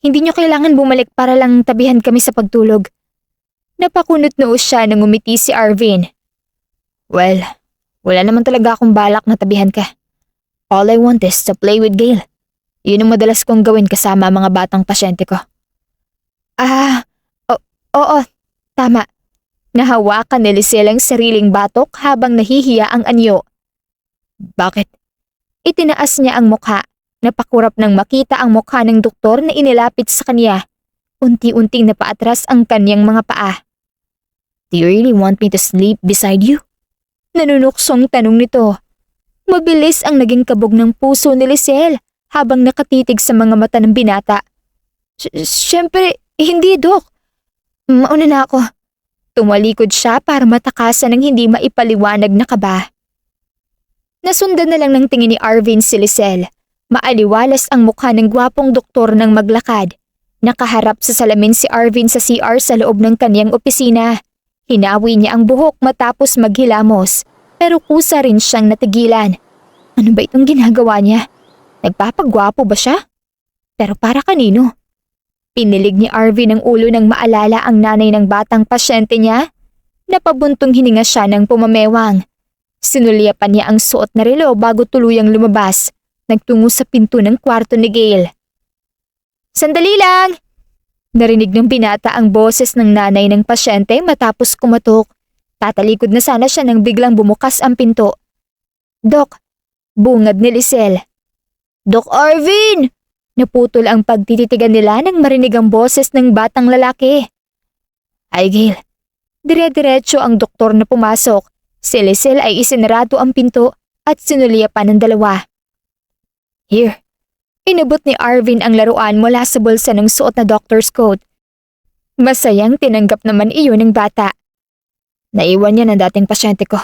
Hindi niyo kailangan bumalik para lang tabihan kami sa pagtulog. Napakunot noo siya nang umiti si Arvin. Well, wala naman talaga akong balak na tabihan ka. All I want is to play with Gail. Yun ang madalas kong gawin kasama mga batang pasyente ko. Oo, tama. Nahawakan ni Lisel ang sariling batok habang nahihiya ang anyo. Bakit? Itinaas niya ang mukha. Napakurap nang makita ang mukha ng doktor na inilapit sa kanya. Unti-unting napaatras ang kanyang mga paa. Do you really want me to sleep beside you? Nanunuksong tanong nito. Mabilis ang naging kabog ng puso ni Lisel habang nakatitig sa mga mata ng binata. Siyempre, hindi, Dok. Mauna na ako. Tumalikod siya para matakasan ng hindi maipaliwanag na kaba. Nasundan na lang ng tingin ni Arvin si Lizelle. Maaliwalas ang mukha ng gwapong doktor nang maglakad. Nakaharap sa salamin si Arvin sa CR sa loob ng kanyang opisina. Hinawi niya ang buhok matapos maghilamos, pero kusa rin siyang natigilan. Ano ba itong ginagawa niya? Nagpapagwapo ba siya? Pero para kanino? Pinilig ni Arvin ang ulo nang maalala ang nanay ng batang pasyente niya. Napabuntong hininga siya ng pumamewang. Sinulyapan niya ang suot na relo bago tuluyang lumabas. Nagtungo sa pinto ng kwarto ni Gail. "Sandali lang!" Narinig ng binata ang boses ng nanay ng pasyente matapos kumatok. Tatalikod na sana siya nang biglang bumukas ang pinto. "Dok," bungad ni Lizelle. "Doc Arvin!" Naputol ang pagtititigan nila nang marinig ang boses ng batang lalaki. "Ay Gail." Dire-diretso ang doktor na pumasok. Si Lizelle ay isinarado ang pinto at sinulyapan ng dalawa. "Here." Inabot ni Arvin ang laruan mula sa bulsa ng suot na doctor's coat. Masayang tinanggap naman iyon ng bata. "Naiwan niya ng dating pasyente ko."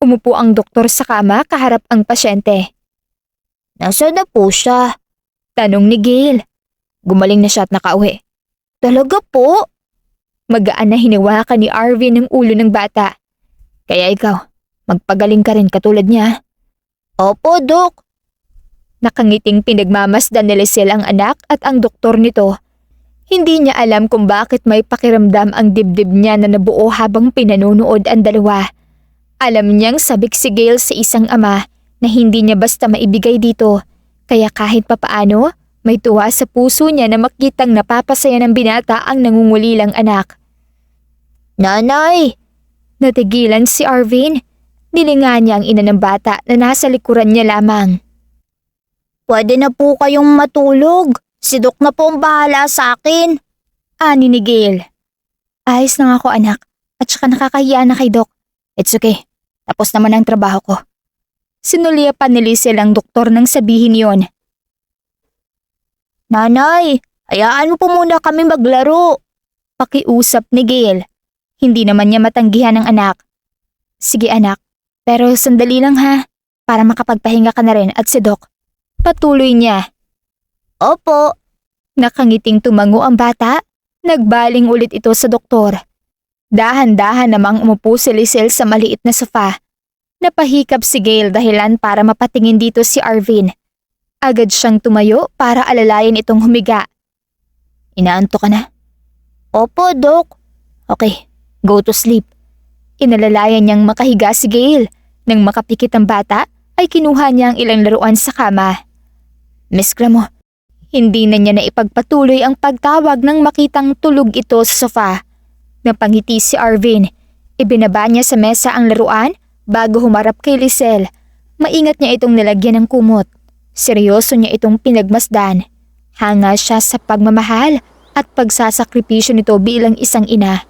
Umupo ang doktor sa kama kaharap ang pasyente. "Nasaan na po siya?" Tanong ni Gail. "Gumaling na siya at nakauwi." "Talaga po?" Magaan na hinawakan ni Arvin ang ulo ng bata. "Kaya ikaw, magpagaling ka rin katulad niya." "Opo, Dok." Nakangiting pinagmamasdan ni Lizelle ang anak at ang doktor nito. Hindi niya alam kung bakit may pakiramdam ang dibdib niya na nabuo habang pinanonood ang dalawa. Alam niyang sabik si Gail sa isang ama na hindi niya basta maibigay dito, kaya kahit papaano, may tuwa sa puso niya na makitang napapasaya ng binata ang nangungulilang anak. "Nanay!" Natigilan si Arvin. Nilinga niya ang ina ng bata na nasa likuran niya lamang. "Pwede na po kayong matulog. Si Doc na po ang bahala sa akin." Ani ni Gail. "Ayos na nga ako anak, at saka nakakahiya na kay Doc. It's okay, tapos naman ang trabaho ko." Sinulyapan ni Lizelle ang doktor nang sabihin yon. "Nanay, hayaan mo po muna kami maglaro." Pakiusap ni Gail. Hindi naman niya matanggihan ang anak. "Sige anak, pero sandali lang ha, para makapagpahinga ka na rin at si Doc." Patuloy niya. "Opo." Nakangiting tumango ang bata. Nagbaling ulit ito sa doktor. Dahan-dahan namang umupo si Lizelle sa maliit na sofa. Napahikap si Gail dahilan para mapatingin dito si Arvin. Agad siyang tumayo para alalayan itong humiga. "Inaantok ka na?" "Opo, Doc." "Okay, go to sleep." Inalalayan niyang makahiga si Gail. Nang makapikit ang bata, ay kinuha niya ang ilang laruan sa kama. "Miss Gramo." Hindi na niya naipagpatuloy ang pagtawag nang makitang tulog ito sa sofa. Napangiti si Arvin. Ibinaba niya sa mesa ang laruan bago humarap kay Lizelle. Maingat niya itong nilagyan ng kumot. Seryoso niya itong pinagmasdan. Hanga siya sa pagmamahal at pagsasakripisyo nito bilang isang ina.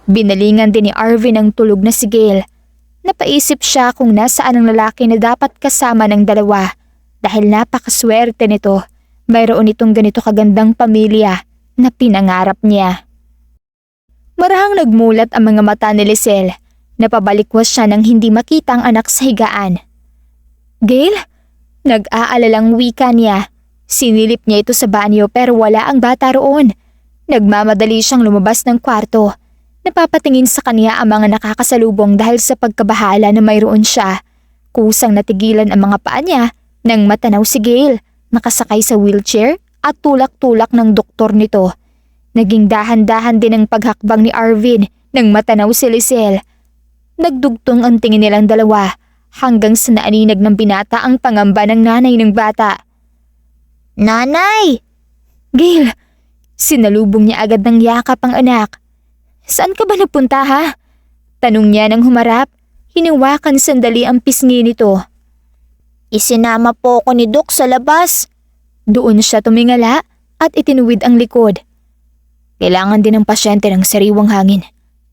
Binalingan din ni Arvin ang tulog na si Gail. Napaisip siya kung nasaan ang lalaki na dapat kasama ng dalawa. Dahil napakaswerte nito, mayroon itong ganito kagandang pamilya na pinangarap niya. Marahang nagmulat ang mga mata ni Lizelle. Napabalikwas siya nang hindi makita ang anak sa higaan. "Gail?" Nag-aalalang wika niya. Sinilip niya ito sa banyo pero wala ang bata roon. Nagmamadali siyang lumabas ng kwarto. Napapatingin sa kanya ang mga nakakasalubong dahil sa pagkabahala na mayroon siya. Kusang natigilan ang mga paa niya nang matanaw si Gail, nakasakay sa wheelchair at tulak-tulak ng doktor nito. Naging dahan-dahan din ang paghakbang ni Arvin nang matanaw si Lizelle. Nagdugtong ang tingin nilang dalawa hanggang sa naaninag ng binata ang pangamba ng nanay ng bata. "Nanay!" "Gail!" Sinalubong niya agad ng yakap ang anak. "Saan ka ba nagpunta ha?" Tanong niya nang humarap. Hinawakan sandali ang pisngi nito. "Isinama po ako ni Doc sa labas." Doon siya tumingala at itinuwid ang likod. "Kailangan din ng pasyente ng sariwang hangin,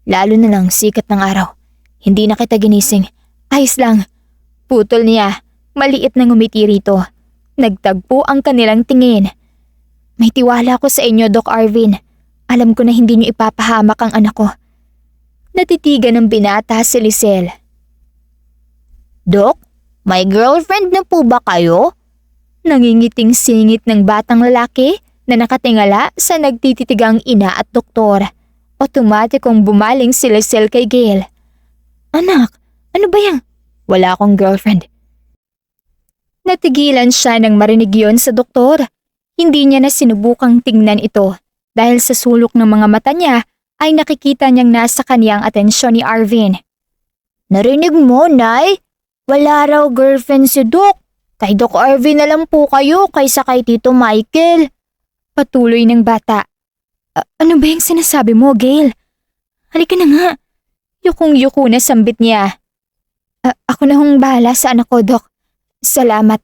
lalo na ng sikat ng araw. Hindi na kita ginising." "Ayos lang." Putol niya. Maliit na ngumiti rito. Nagtagpo ang kanilang tingin. "May tiwala ko sa inyo, Doc Arvin. Alam ko na hindi niyo ipapahamak ang anak ko." Natitigan ng binata si Lisel.
Dok, may girlfriend na po ba kayo?
Nangingiting singit ng batang lalaki na nakatingala sa nagtititigang ina at doktor. Otomatikong bumaling si Lisel kay Gail. Anak, ano ba yan? Wala akong girlfriend. Natigilan siya nang marinig yon sa doktor. Hindi niya na sinubukang tingnan ito dahil sa sulok ng mga mata niya ay nakikita niyang nasa kaniyang atensyon ni Arvin.
Narinig mo, Nay? Wala raw girlfriend si Doc. Kay Doc Arvin na lang po kayo kaysa kay Tito Michael.
Patuloy ng bata. Ano ba yung sinasabi mo, Gail? Halika na nga. Yukong-yuko na sambit niya. Ako na hong bahala sa anak ko, Doc. Salamat.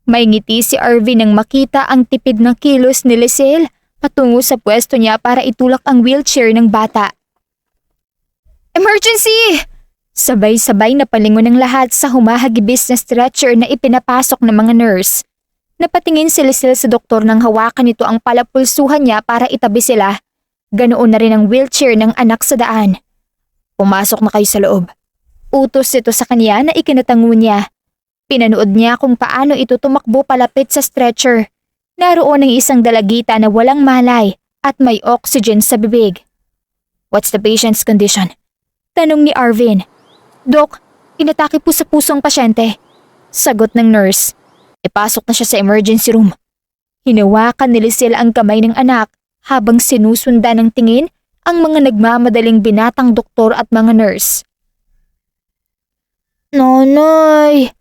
May ngiti si Arvin nang makita ang tipid na kilos ni Lisel patungo sa pwesto niya para itulak ang wheelchair ng bata. Emergency! Sabay-sabay na palingon ng lahat sa humahagibis na stretcher na ipinapasok ng mga nurse. Napatingin si Lisel sa doktor nang hawakan nito ang palapulsuhan niya para itabi sila. Ganoon na rin ang wheelchair ng anak sa daan. Pumasok na kayo sa loob. Utos ito sa kanya na ikinatango niya. Pinanood niya kung paano ito tumakbo palapit sa stretcher. Naroon ang isang dalagita na walang malay at may oxygen sa bibig. What's the patient's condition? Tanong ni Arvin. Dok, inatake po sa pusong pasyente. Sagot ng nurse. Ipasok na siya sa emergency room. Hinawakan ni Lisel ang kamay ng anak habang sinusundan ng tingin ang mga nagmamadaling binatang doktor at mga nurse.
Nanay!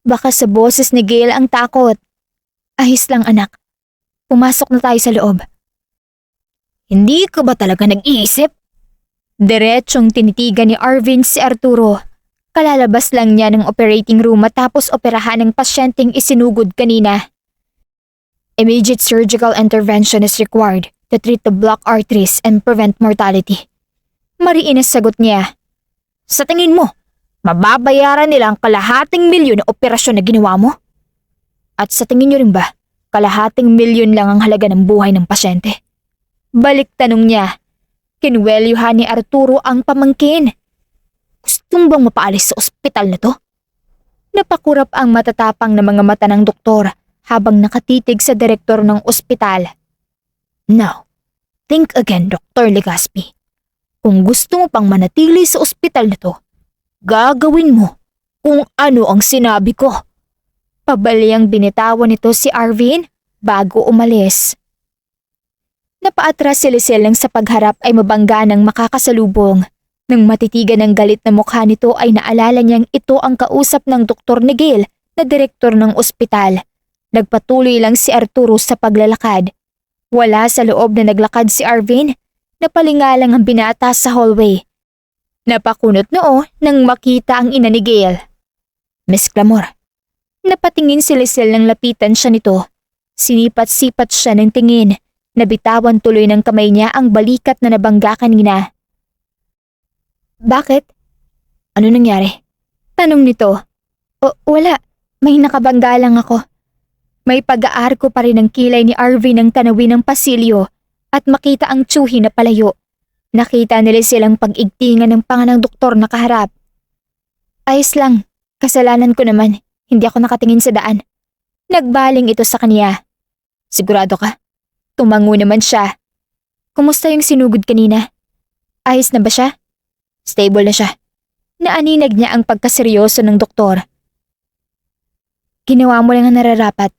Baka sa boses ni Gail ang takot. Ahis lang anak. Pumasok na tayo sa loob.
Hindi ka ba talaga nag-iisip?
Diretsong tinitigan ni Arvin si Arturo. Kalalabas lang niya ng operating room matapos operahan ng pasyenteng isinugod kanina. Immediate surgical intervention is required to treat the blocked arteries and prevent mortality. Mariin na sagot niya.
Sa tingin mo, mababayaran nila ang kalahating milyon na operasyon na ginawa mo?
At sa tingin niyo rin ba, kalahating milyon lang ang halaga ng buhay ng pasyente? Balik tanong niya. Kinwelyuhan ni Arturo ang pamangkin.
Gusto bang mapaalis sa ospital na to?
Napakurap ang matatapang na mga mata ng doktor habang nakatitig sa direktor ng ospital.
Now, think again, Dr. Legaspi. Kung gusto mo pang manatili sa ospital na to, gagawin mo kung ano ang sinabi ko.
Pabalyang binitawan nito si Arvin bago umalis. Napaatras si Lisel nang sa pagharap ay mabangga ng makakasalubong. Nang matitigan ng galit na mukha nito ay naalala niyang ito ang kausap ng doktor ni Gail na direktor ng ospital. Nagpatuloy lang si Arturo sa paglalakad. Wala sa loob na naglakad si Arvin. Napalingalang ang binata sa hallway. Napakunot noo nang makita ang ina ni Gail. Miss Clamor. Napatingin si Lisel nang lapitan siya nito. Sinipat-sipat siya ng tingin. Nabitawan tuloy ng kamay niya ang balikat na nabangga kanina. Bakit? Ano nangyari? Tanong nito. Wala. May nakabangga lang ako. May pag-aarko pa rin ang kilay ni Arvin ng tanawin ng pasilyo at makita ang tsuhi na palayo. Nakita nila silang pag-igtingan ng panganang doktor na kaharap. Ayos lang. Kasalanan ko naman. Hindi ako nakatingin sa daan. Nagbaling ito sa kanya. Sigurado ka? Tumango naman siya. Kumusta yung sinugod kanina? Ayos na ba siya? Stable na siya. Naaninag niya ang pagkaseryoso ng doktor. Ginawa mo lang ang nararapat.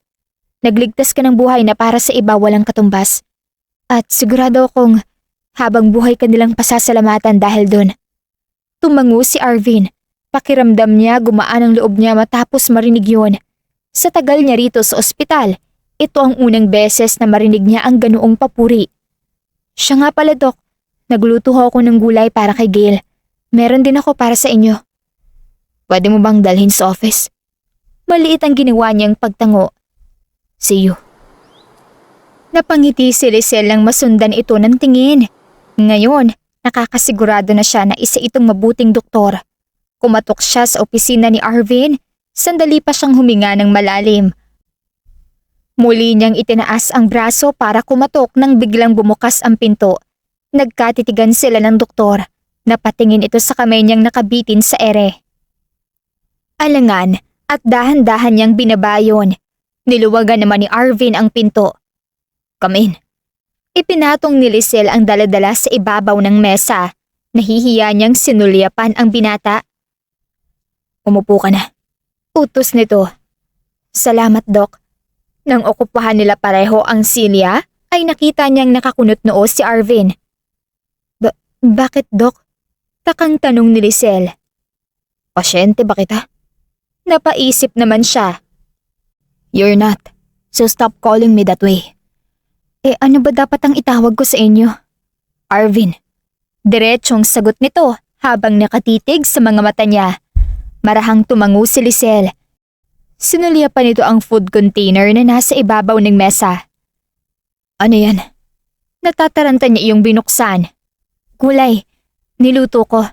Nagligtas ka ng buhay na para sa iba walang katumbas. At sigurado akong habang buhay ka nilang pasasalamatan dahil doon. Tumango si Arvin. Pakiramdam niya gumaan ang loob niya matapos marinig yun. Sa tagal niya rito sa ospital, ito ang unang beses na marinig niya ang ganoong papuri. Siya nga pala, Dok. Nagluto ako ng gulay para kay Gail. Meron din ako para sa inyo. Pwede mo bang dalhin sa office? Maliit ang ginawa niyang pagtango. See you. Napangiti si Lisel nang masundan ito ng tingin. Ngayon, nakakasigurado na siya na isa itong mabuting doktor. Kumatok siya sa opisina ni Arvin. Sandali pa siyang huminga ng malalim. Muli niyang itinaas ang braso para kumatok nang biglang bumukas ang pinto. Nagkatitigan sila ng doktor. Napatingin ito sa kamay niyang nakabitin sa ere. Alangan at dahan-dahan niyang binabayon. Niluwagan naman ni Arvin ang pinto. "Come in." Ipinatong ni Lisel ang daladala sa ibabaw ng mesa. Nahihiya niyang sinulyapan ang binata. "Umupo ka na." Utos nito. "Salamat, Dok." Nang okupahan nila pareho ang silya, ay nakita niyang nakakunot noo si Arvin. Bakit, Dok?" Takang tanong ni Lisel. "Pasyente ba kita?" Napaisip naman siya. "You're not, so stop calling me that way." Ano ba dapat ang itawag ko sa inyo? "Arvin." Diretsong sagot nito habang nakatitig sa mga mata niya. Marahang tumango si Lisel. Sinulya pa nito ang food container na nasa ibabaw ng mesa. "Ano yan?" Natataranta niya iyong binuksan. "Gulay. Niluto ko.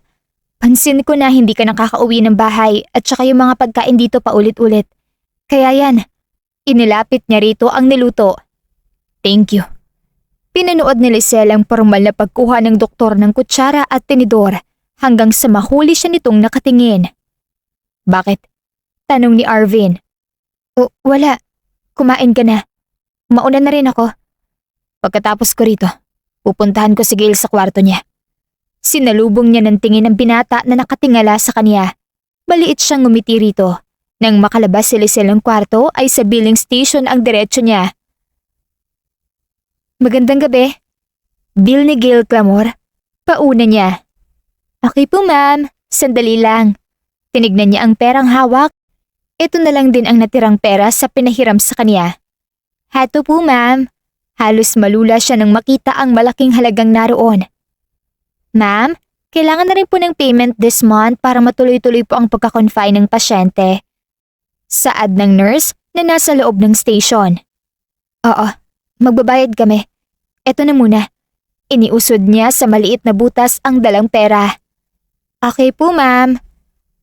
Pansin ko na hindi ka nakakauwi ng bahay at saka yung mga pagkain dito pa ulit-ulit. Kaya yan." Inilapit niya rito ang niluto. "Thank you." Pinanood ni Lisel ang formal na pagkuha ng doktor ng kutsara at tinidor hanggang sa mahuli siya nitong nakatingin. "Bakit?" tanong ni Arvin. Wala. Kumain ka na. Mauna na rin ako." "Pagkatapos ko rito, pupuntahan ko si Gail sa kwarto niya." Sinalubong niya ng tingin ng binata na nakatingala sa kanya. Maliit siyang ngumiti rito. Nang makalabas si Lisel ng kwarto ay sa billing station ang diretsyo niya. "Magandang gabi." Bill ni Gail Clamor. Pauna niya. "Okay po, ma'am. Sandali lang." Tinignan niya ang perang hawak. Ito na lang din ang natirang pera sa pinahiram sa kanya. "Hato po, ma'am." Halos malula siya nang makita ang malaking halagang naroon. "Ma'am, kailangan na rin po ng payment this month para matuloy-tuloy po ang pagkakonfine ng pasyente." Saad ng nurse na nasa loob ng station. "Oo, magbabayad kami. Eto na muna." Iniusod niya sa maliit na butas ang dalang pera. "Okay po, ma'am."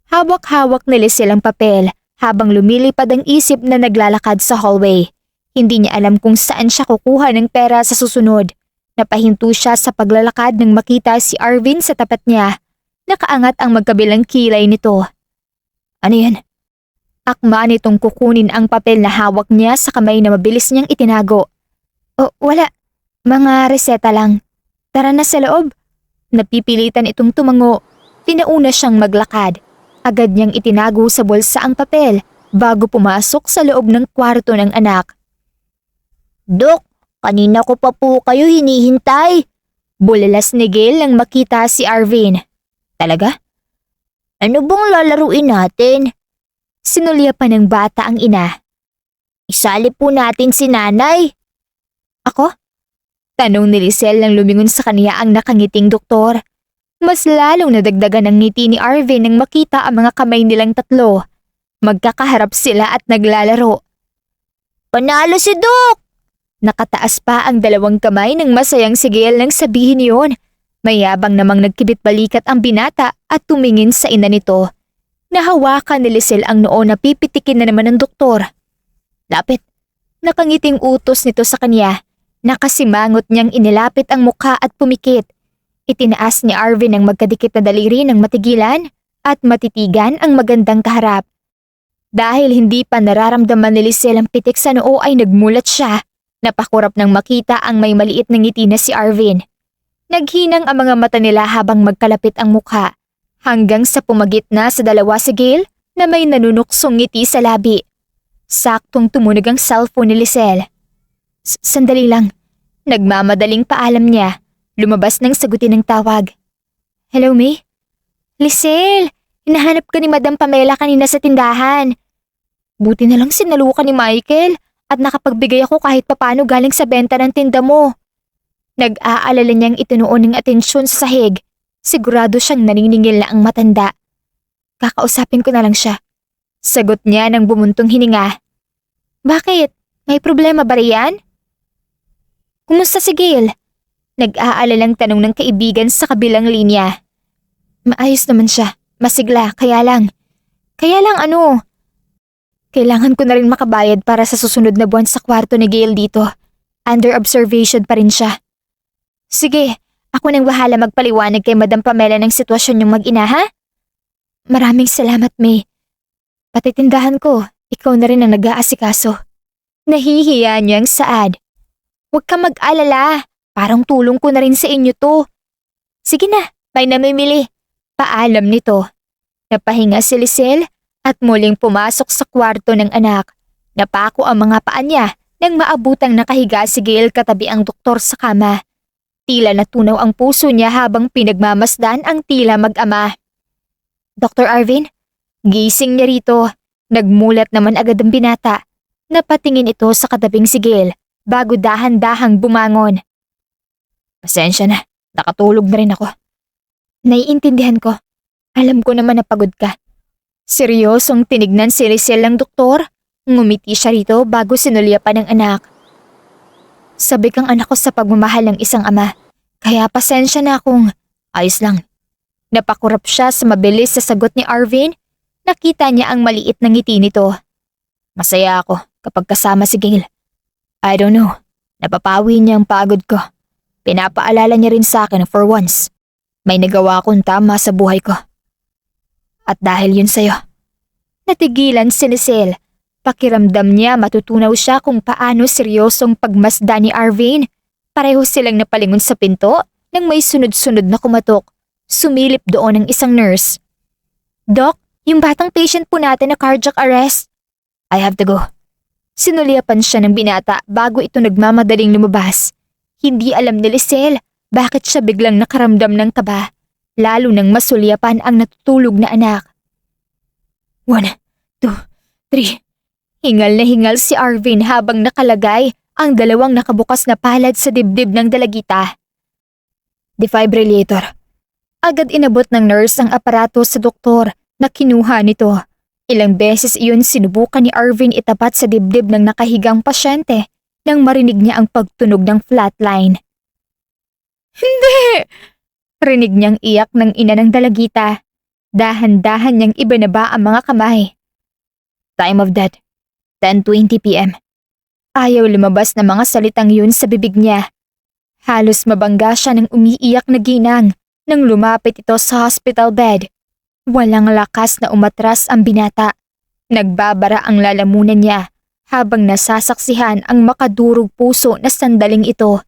Hawak-hawak ni Lisel ang papel habang lumilipad ang isip na naglalakad sa hallway. Hindi niya alam kung saan siya kukuha ng pera sa susunod. Napahinto siya sa paglalakad nang makita si Arvin sa tapat niya. Nakaangat ang magkabilang kilay nito. "Ano yan?" Akma nitong kukunin ang papel na hawak niya sa kamay na mabilis niyang itinago. Wala. Mga reseta lang. Tara na sa loob." Napipilitan itong tumango. Tinauna siyang maglakad. Agad niyang itinago sa bulsa ang papel bago pumasok sa loob ng kwarto ng anak. "Dok, kanina ko pa po kayo hinihintay." Bulalas ni Gail nang makita si Arvin. "Talaga? Ano bang lalaruin natin?" Sinulya pa ng bata ang ina. "Isali po natin si nanay." "Ako?" Tanong ni Lisel nang lumingon sa kanya ang nakangiting doktor. Mas lalong nadagdagan ang ngiti ni Arvin nang makita ang mga kamay nilang tatlo. Magkakaharap sila at naglalaro. "Panalo si Dok!" Nakataas pa ang dalawang kamay ng masayang si Gail nang sabihin yun. Mayabang namang nagkibit balikat ang binata at tumingin sa ina nito. Nahawakan ni Lisel ang noo na pipitikin na naman ng doktor. "Lapit." Nakangiting utos nito sa kanya. Nakasimangot niyang inilapit ang mukha at pumikit. Itinaas ni Arvin ang magkadikit na daliri ng matigilan at matitigan ang magandang kaharap. Dahil hindi pa nararamdaman ni Lisel ang pitik sa noo ay nagmulat siya. Napakurap nang makita ang may maliit na ngiti na si Arvin. Naghinang ang mga mata nila habang magkalapit ang mukha. Hanggang sa pumagit na sa dalawa si Gail na may nanunuksong ngiti sa labi. Saktong tumunog ang cellphone ni Lisel. Sandali lang. Nagmamadaling paalam niya. Lumabas nang sagutin ng tawag. "Hello, May?" "Lisel, hinahanap ka ni Madam Pamela kanina sa tindahan." "Buti na lang sinalukan ni Michael at nakapagbigay ako kahit papano galing sa benta ng tinda mo." Nag-aalala niyang itinuon ng atensyon sa sahig. Sigurado siyang naniningil na ang matanda. "Kakausapin ko na lang siya." Sagot niya nang bumuntong hininga. "Bakit? May problema ba riyan?" "Kumusta si Gail?" Nag-aalalang tanong ng kaibigan sa kabilang linya. "Maayos naman siya. Masigla, kaya lang ano? Kailangan ko na rin makabayad para sa susunod na buwan sa kwarto ni Gail dito. Under observation pa rin siya." "Sige,
Ako nang bahala magpaliwanag kay Madam Pamela ng sitwasyon niyong mag-ina, ha? Maraming salamat, May. Pati tindahan ko, ikaw na rin ang nag-aasikaso.
Nahihiya niyang saad.
Huwag ka mag-alala. Parang tulong ko na rin sa inyo to. Sige na, may namimili.
Paalam nito. Napahinga si Lisel at muling pumasok sa kwarto ng anak. Napako ang mga paa niya nang maabutang nakahiga si Gail katabi ang doktor sa kama. Tila natunaw ang puso niya habang pinagmamasdan ang tila mag-ama.
Dr. Arvin,
Gising niya rito. Nagmulat naman agad ang binata. Napatingin ito sa katabing si Gail bago dahan-dahang bumangon.
pasensya na. Nakatulog na rin ako.
Naiintindihan ko. Alam ko naman na pagod ka. Seryosong tinignan si Lisel ng doktor. Ngumiti siya rito bago sinulya pa ng anak. Sabi kang anak ko sa pagmamahal ng isang ama. Kaya pasensya na kung
Ayos lang.
napakurap siya sa mabilis sa sagot ni Arvin. Nakita niya ang maliit na ngiti nito.
Masaya ako kapag kasama si Gail. I don't know. Napapawi niya ang pagod ko. Pinapaalala niya rin sa akin for once. May nagawa akong tama sa buhay ko. At dahil yun sa'yo.
Natigilan si Lisel. Pakiramdam niya matutunaw siya kung paano seryosong pagmasda ni Arvin. Pareho silang napalingon sa pinto nang may sunod-sunod na kumatok. Sumilip doon ang isang nurse. Doc, yung batang patient po natin na cardiac arrest.
I have to go.
Sinulyapan siya ng binata bago ito nagmamadaling lumabas. Hindi alam ni Lisel bakit siya biglang nakaramdam ng kaba, lalo nang masulyapan ang natutulog na anak.
1, 2, 3.
Hingal na hingal si Arvin habang nakalagay ang dalawang nakabukas na palad sa dibdib ng dalagita.
Defibrillator.
Agad inabot ng nurse ang aparato sa doktor na kinuha nito. Ilang beses iyon sinubukan ni Arvin itapat sa dibdib ng nakahigang pasyente nang marinig niya ang pagtunog ng flatline. Hindi! Rinig niyang iyak ng ina ng dalagita. Dahan-dahan niyang ibanaba ang mga kamay.
Time of death. 10:20 p.m.
Ayaw lumabas na mga salitang yun sa bibig niya. Halos mabangga siya ng umiiyak na ginang nang lumapit ito sa hospital bed. Walang lakas na umatras ang binata. Nagbabara ang lalamunan niya habang nasasaksihan ang makadurog puso na sandaling ito.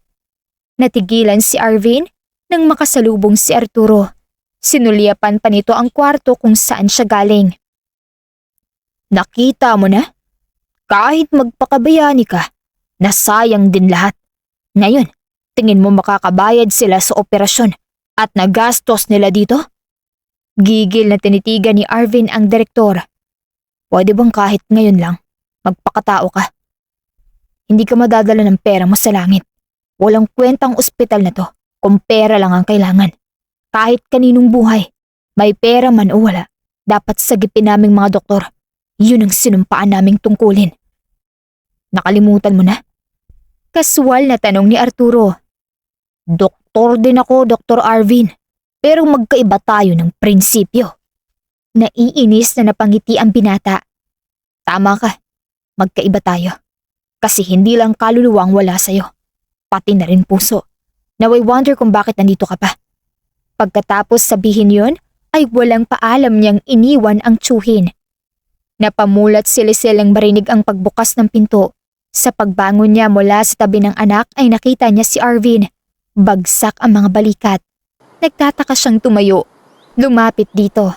Natigilan si Arvin nang makasalubong si Arturo. Sinulyapan pa nito ang kwarto kung saan siya galing.
Nakita mo na? Kahit magpakabayani ka, nasayang din lahat. Ngayon, tingin mo makakabayad sila sa operasyon at nagastos nila dito?
Gigil na tinitigan ni Arvin ang direktor.
Pwede bang kahit ngayon lang, magpakatao ka? Hindi ka madadala ng pera mo sa langit. Walang kwentang ospital na to kung pera lang ang kailangan. Kahit kaninong buhay, may pera man o wala, dapat sagipin naming mga doktor. Yun ang sinumpaan naming tungkulin. Nakalimutan mo na?
Kaswal na tanong ni Arturo.
Doktor din ako, Dr. Arvin. Pero magkaiba tayo ng prinsipyo.
Naiinis na napangiti ang binata.
Tama ka, magkaiba tayo. Kasi hindi lang kaluluwang wala sa'yo, pati na rin puso. Naway-wonder kung bakit nandito ka pa.
Pagkatapos sabihin yun, ay walang paalam niyang iniwan ang tsuhin. Napamulat si Lisel ang marinig ang pagbukas ng pinto. Sa pagbangon niya mula sa tabi ng anak ay nakita niya si Arvin. Bagsak ang mga balikat. Nagtataka siyang tumayo. Lumapit dito.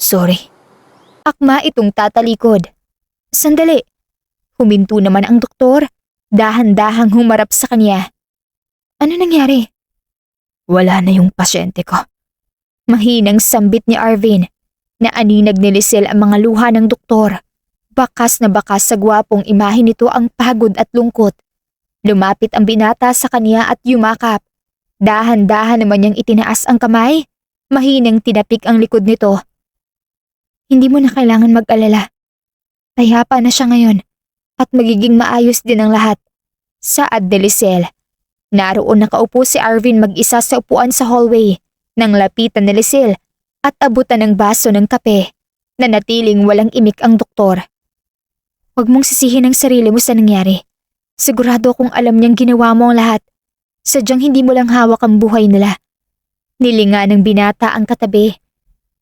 Sorry.
Akma itong tatalikod. Sandali. Huminto naman ang doktor. Dahan-dahang humarap sa kanya. Ano nangyari?
Wala na yung pasyente ko.
Mahinang sambit ni Arvin. Naaninag ni Lisel ang mga luha ng doktor. Bakas na bakas sa gwapong imahe nito ang pagod at lungkot. Lumapit ang binata sa kanya at yumakap. Dahan-dahan naman niyang itinaas ang kamay. Mahinang tinapik ang likod nito. Hindi mo na kailangan mag-alala. Payapa na siya ngayon at magiging maayos din ang lahat. Saad ni Lisel. Naroon nakaupo si Arvin mag-isa sa upuan sa hallway. Nang lapitan ni Lisel at abutan ng baso ng kape. Nanatiling walang imik ang doktor. Huwag mong sisihin ang sarili mo sa nangyari. Sigurado akong alam niyang ginawa mo ang lahat.
Sadyang hindi mo lang hawak ang buhay nila.
Nilinga ng binata ang katabi.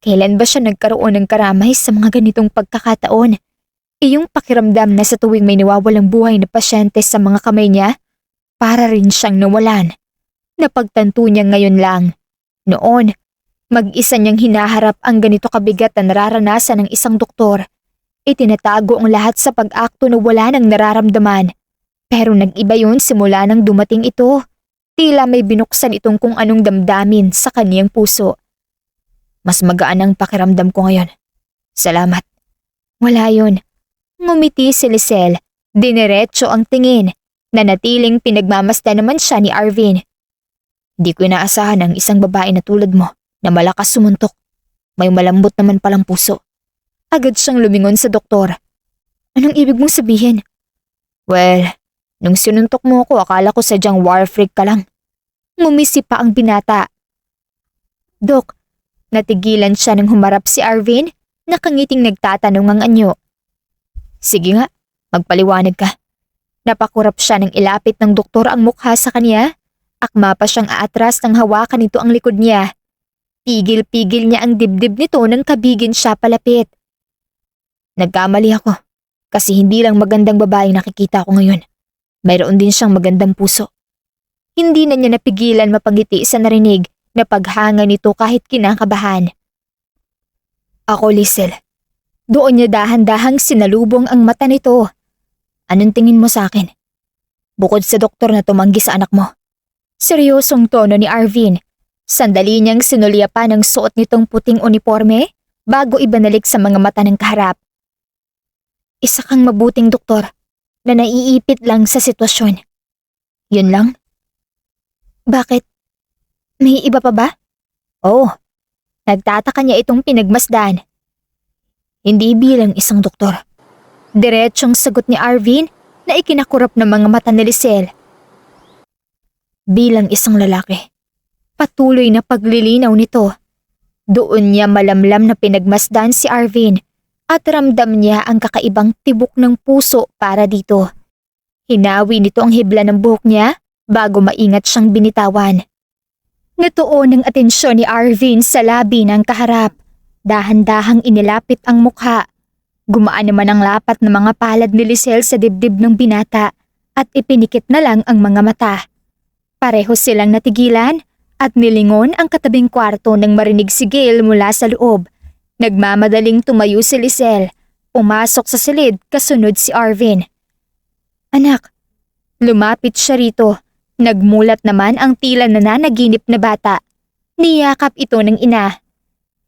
Kailan ba siya nagkaroon ng karamay sa mga ganitong pagkakataon? Iyong pakiramdam na sa tuwing may nawawalang buhay na pasyente sa mga kamay niya, para rin siyang nawalan. Napagtanto niya ngayon lang. Noon, mag-isa niyang hinaharap ang ganito kabigat na nararanasan ng isang doktor. Itinatago ang lahat sa pag-akto na wala nang nararamdaman. Pero nag-iba yun simula nang dumating ito. Tila may binuksan itong kung anong damdamin sa kaniyang puso.
Mas magaan ang pakiramdam ko ngayon. Salamat.
Wala yun. Ngumiti si Lisel. Dineretso ang tingin. Nanatiling pinagmamasdan naman siya ni Arvin.
Hindi ko inaasahan ang isang babae na tulad mo na malakas sumuntok. May malambot naman palang puso.
Agad siyang lumingon sa doktor. Anong ibig mong sabihin?
Well, nung sinuntok mo ako, akala ko sadyang war freak ka lang.
Ngumisi pa ang binata. Dok, natigilan siya nang humarap si Arvin, nakangiting nagtatanong ang anyo.
Sige nga, magpaliwanag ka.
Napakurap siya nang ilapit ng doktor ang mukha sa kanya. Akma pa siyang aatras nang hawakan nito ang likod niya. Pigil-pigil niya ang dibdib nito nang kabigin siya palapit.
Nagkamali ako, kasi hindi lang magandang babae nakikita ko ngayon. Mayroon din siyang magandang puso.
Hindi na niya napigilan mapangiti sa narinig na paghanga nito kahit kinakabahan.
Ako, Lisel.
Doon niya dahan-dahang sinalubong ang mata nito.
Anong tingin mo sa akin? Bukod sa doktor na tumanggi sa anak mo.
Seryosong tono ni Arvin. Sandali niyang sinulya pa ng suot nitong puting uniforme bago ibinalik sa mga mata ng kaharap. Isa kang mabuting doktor na naiipit lang sa sitwasyon.
Yun lang?
Bakit? May iba pa ba?
Oo.
Nagtataka niya itong pinagmasdan.
Hindi bilang isang doktor.
Diretsyong sagot ni Arvin na ikinakurap ng mga mata ni Lisel.
Bilang isang lalaki.
Patuloy na paglilinaw nito. Doon niya malamlam na pinagmasdan si Arvin at ramdam niya ang kakaibang tibok ng puso para dito. Hinawi nito ang hibla ng buhok niya bago maingat siyang binitawan. Natuon ang atensyon ni Arvin sa labi ng kaharap. Dahan-dahang inilapit ang mukha. Gumaan naman ang lapat ng mga palad ni Lisel sa dibdib ng binata at ipinikit na lang ang mga mata. Pareho silang natigilan at nilingon ang katabing kwarto nang marinig si Gail mula sa loob. Nagmamadaling tumayo si Lisel. Pumasok sa silid kasunod si Arvin. Anak, lumapit siya rito. Nagmulat naman ang tila nananaginip na bata. Niyakap ito ng ina.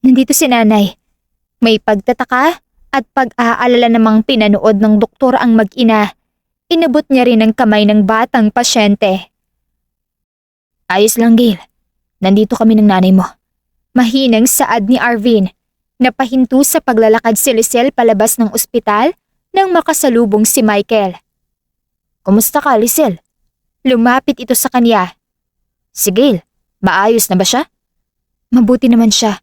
Nandito si nanay. May pagtataka at pag-aalala namang pinanood ng doktor ang mag-ina. Inabot niya rin ang kamay ng batang pasyente.
Ayos lang, Gail. Nandito kami ng nanay mo.
Mahinang saad ni Arvin. Napahinto sa paglalakad si Lisel palabas ng ospital nang makasalubong si Michael.
Kumusta ka, Lisel?
Lumapit ito sa kanya.
Si Gail, maayos na ba siya?
Mabuti naman siya.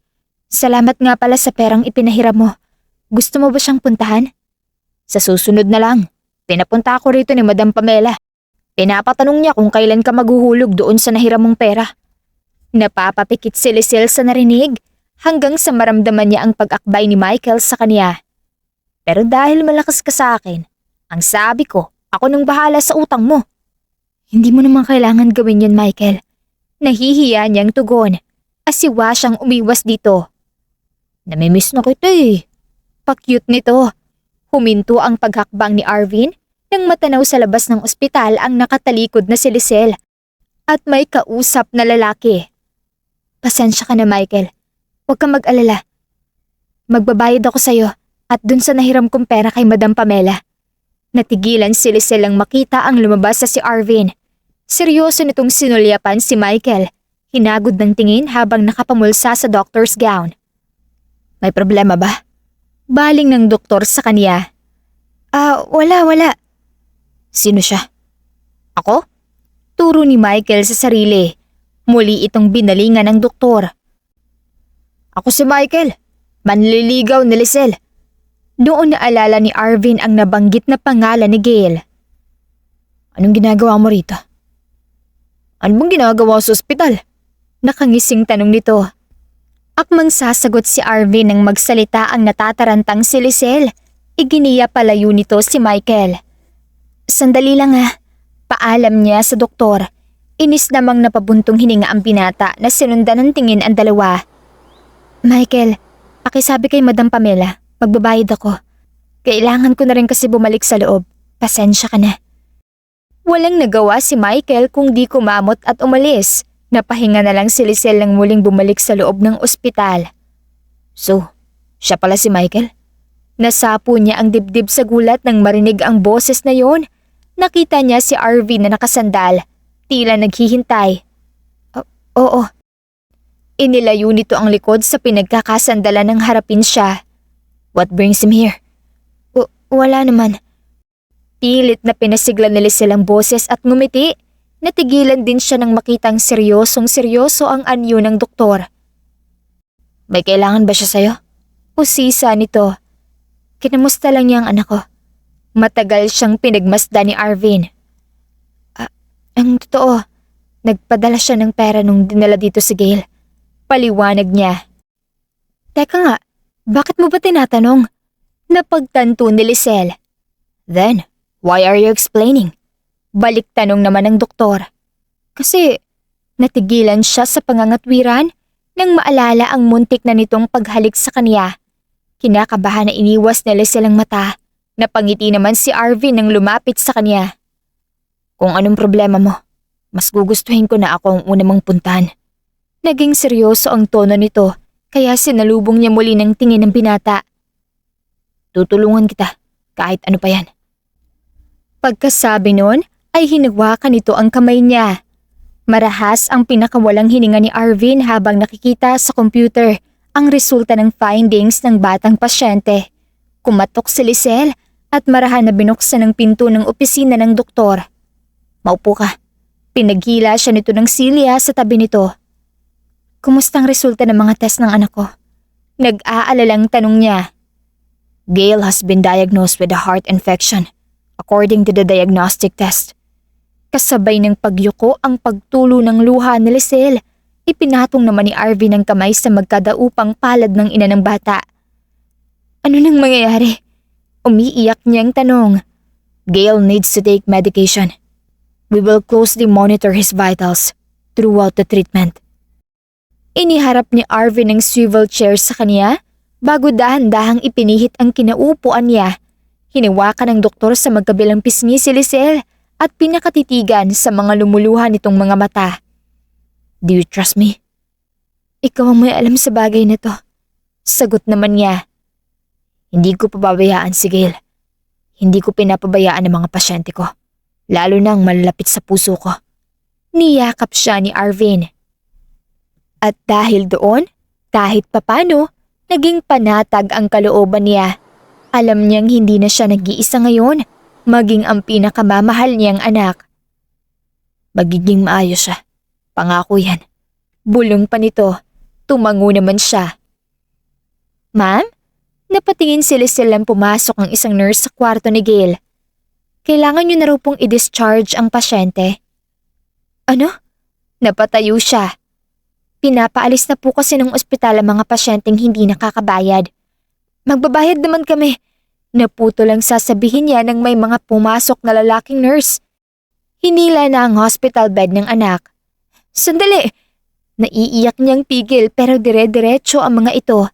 Salamat nga pala sa perang ipinahiram mo. Gusto mo ba siyang puntahan?
Sa susunod na lang. Pinapunta ako rito ni Madam Pamela. Pinapatanong niya kung kailan ka maghuhulog doon sa nahiram mong pera.
Napapapikit si Lisel sa narinig hanggang sa maramdaman niya ang pag-akbay ni Michael sa kanya.
Pero dahil malakas ka sa akin, ang sabi ko, ako nang bahala sa utang mo.
Hindi mo naman kailangan gawin yun, Michael. Nahihiya niyang tugon. Asiwa siyang umiwas dito.
Namimiss na kita eh.
Pa-cute nito. Huminto ang paghakbang ni Arvin nang matanaw sa labas ng ospital ang nakatalikod na si Lisel at may kausap na lalaki. Pasensya ka na, Michael. Huwag kang mag-alala. Magbabayad ako sa'yo at dun sa nahiram kong pera kay Madam Pamela. Natigilan si Lisel ang makita ang lumabas sa si Arvin. Seryoso nitong sinulyapan si Michael. Hinagod ng tingin habang nakapamulsa sa doctor's gown.
May problema ba?
Baling ng doktor sa kanya. Wala.
Sino siya? Ako?
Turo ni Michael sa sarili. Muli itong binalingan ng doktor.
Ako si Michael. Manliligaw ni Lisel.
Doon naalala ni Arvin ang nabanggit na pangalan ni Gail.
Anong ginagawa mo rito? Ano bang ginagawa sa ospital?
Nakangising tanong nito. Akmang sasagot si Arvin nang magsalita ang natatarantang si Lisel. Iginiya palayo nito si Michael. Sandali lang Paalam niya sa doktor. Inis namang napabuntong hininga ang binata na sinundan ng tingin ang dalawa. Michael, pakisabi kay Madam Pamela, magbabayad ako. Kailangan ko na rin kasi bumalik sa loob. Pasensya ka na. Walang nagawa si Michael kung di kumamot at umalis. Napahinga na lang si Lisel nang muling bumalik sa loob ng ospital.
So, siya pala si Michael?
Nasapo niya ang dibdib sa gulat nang marinig ang boses na yon. Nakita niya si Arvin na nakasandal, tila naghihintay. Oo. Inilayo nito ang likod sa pinagkakasandalan nang harapin siya.
What brings him here?
Wala naman. Pilit na pinasigla ni Lisel ang boses at ngumiti. Natigilan din siya nang makitang seryosong-seryoso ang anyo ng doktor.
May kailangan ba siya sa'yo?
Usisa nito. Kinamusta lang niya ang anak ko. Matagal siyang pinagmasdan ni Arvin. Ang totoo, nagpadala siya ng pera nung dinala dito si Gail. Paliwanag niya. Teka nga, bakit mo ba tinatanong? Napagtanto ni Lisel.
Then, why are you explaining?
Balik tanong naman ng doktor. Kasi natigilan siya sa pangangatwiran nang maalala ang muntik na nitong paghalik sa kanya. Kinakabahan na iniwas ni Lisel ang mata. Napangiti naman si Arvin nang lumapit sa kanya.
Kung anong problema mo, mas gugustuhin ko na ako ang una mong puntahan.
Naging seryoso ang tono nito kaya sinalubong niya muli ng tingin ng binata.
Tutulungan kita kahit ano pa yan.
Pagkasabi nun ay hinawakan nito ang kamay niya. Marahas ang pinakawalang hininga ni Arvin habang nakikita sa computer ang resulta ng findings ng batang pasyente. Kumatok si Lisel at marahan na binuksan ang pinto ng opisina ng doktor.
Maupo ka.
Pinaghila siya nito ng silya sa tabi nito. Kumusta ang resulta ng mga test ng anak ko? Nag-aalalang tanong niya.
Gail has been diagnosed with a heart infection, according to the diagnostic test.
Kasabay ng pagyuko ang pagtulo ng luha ni Lisel. Ipinatong naman ni Arvin ang kamay sa magkadaupang palad ng ina ng bata. Ano nang mangyayari? Umiiyak niyang tanong.
Gail needs to take medication. We will closely monitor his vitals throughout the treatment.
Iniharap ni Arvin ang swivel chair sa kanya bago dahan-dahang ipinihit ang kinaupuan niya. Hinawakan ng doktor sa magkabilang pisngi si Lisel at pinakatitigan sa mga lumuluhan nitong mga mata.
Do you trust me?
Ikaw ang may alam sa bagay na to. Sagot naman niya.
Hindi ko pababayaan si Gail. Hindi ko pinapabayaan ang mga pasyente ko. Lalo nang malalapit sa puso ko.
Niyakap siya ni Arvin. At dahil doon, kahit papano, naging panatag ang kalooban niya. Alam niyang hindi na siya nag-iisa ngayon, maging ang pinakamamahal niyang anak.
Magiging maayos siya. Pangako yan.
Bulong pa nito. Tumango naman siya. Ma'am? Napatingin si Lisel lang pumasok ang isang nurse sa kwarto ni Gail. Kailangan niyo na raw pong i-discharge ang pasyente. Ano? Napatayo siya. Pinapaalis na po kasi ng ospital ang mga pasyenteng hindi nakakabayad. Magbabayad naman kami. Naputo lang sasabihin niya nang may mga pumasok na lalaking nurse. Hinila na ang hospital bed ng anak. Sandali! Naiiyak niyang pigil pero dire-diretso ang mga ito.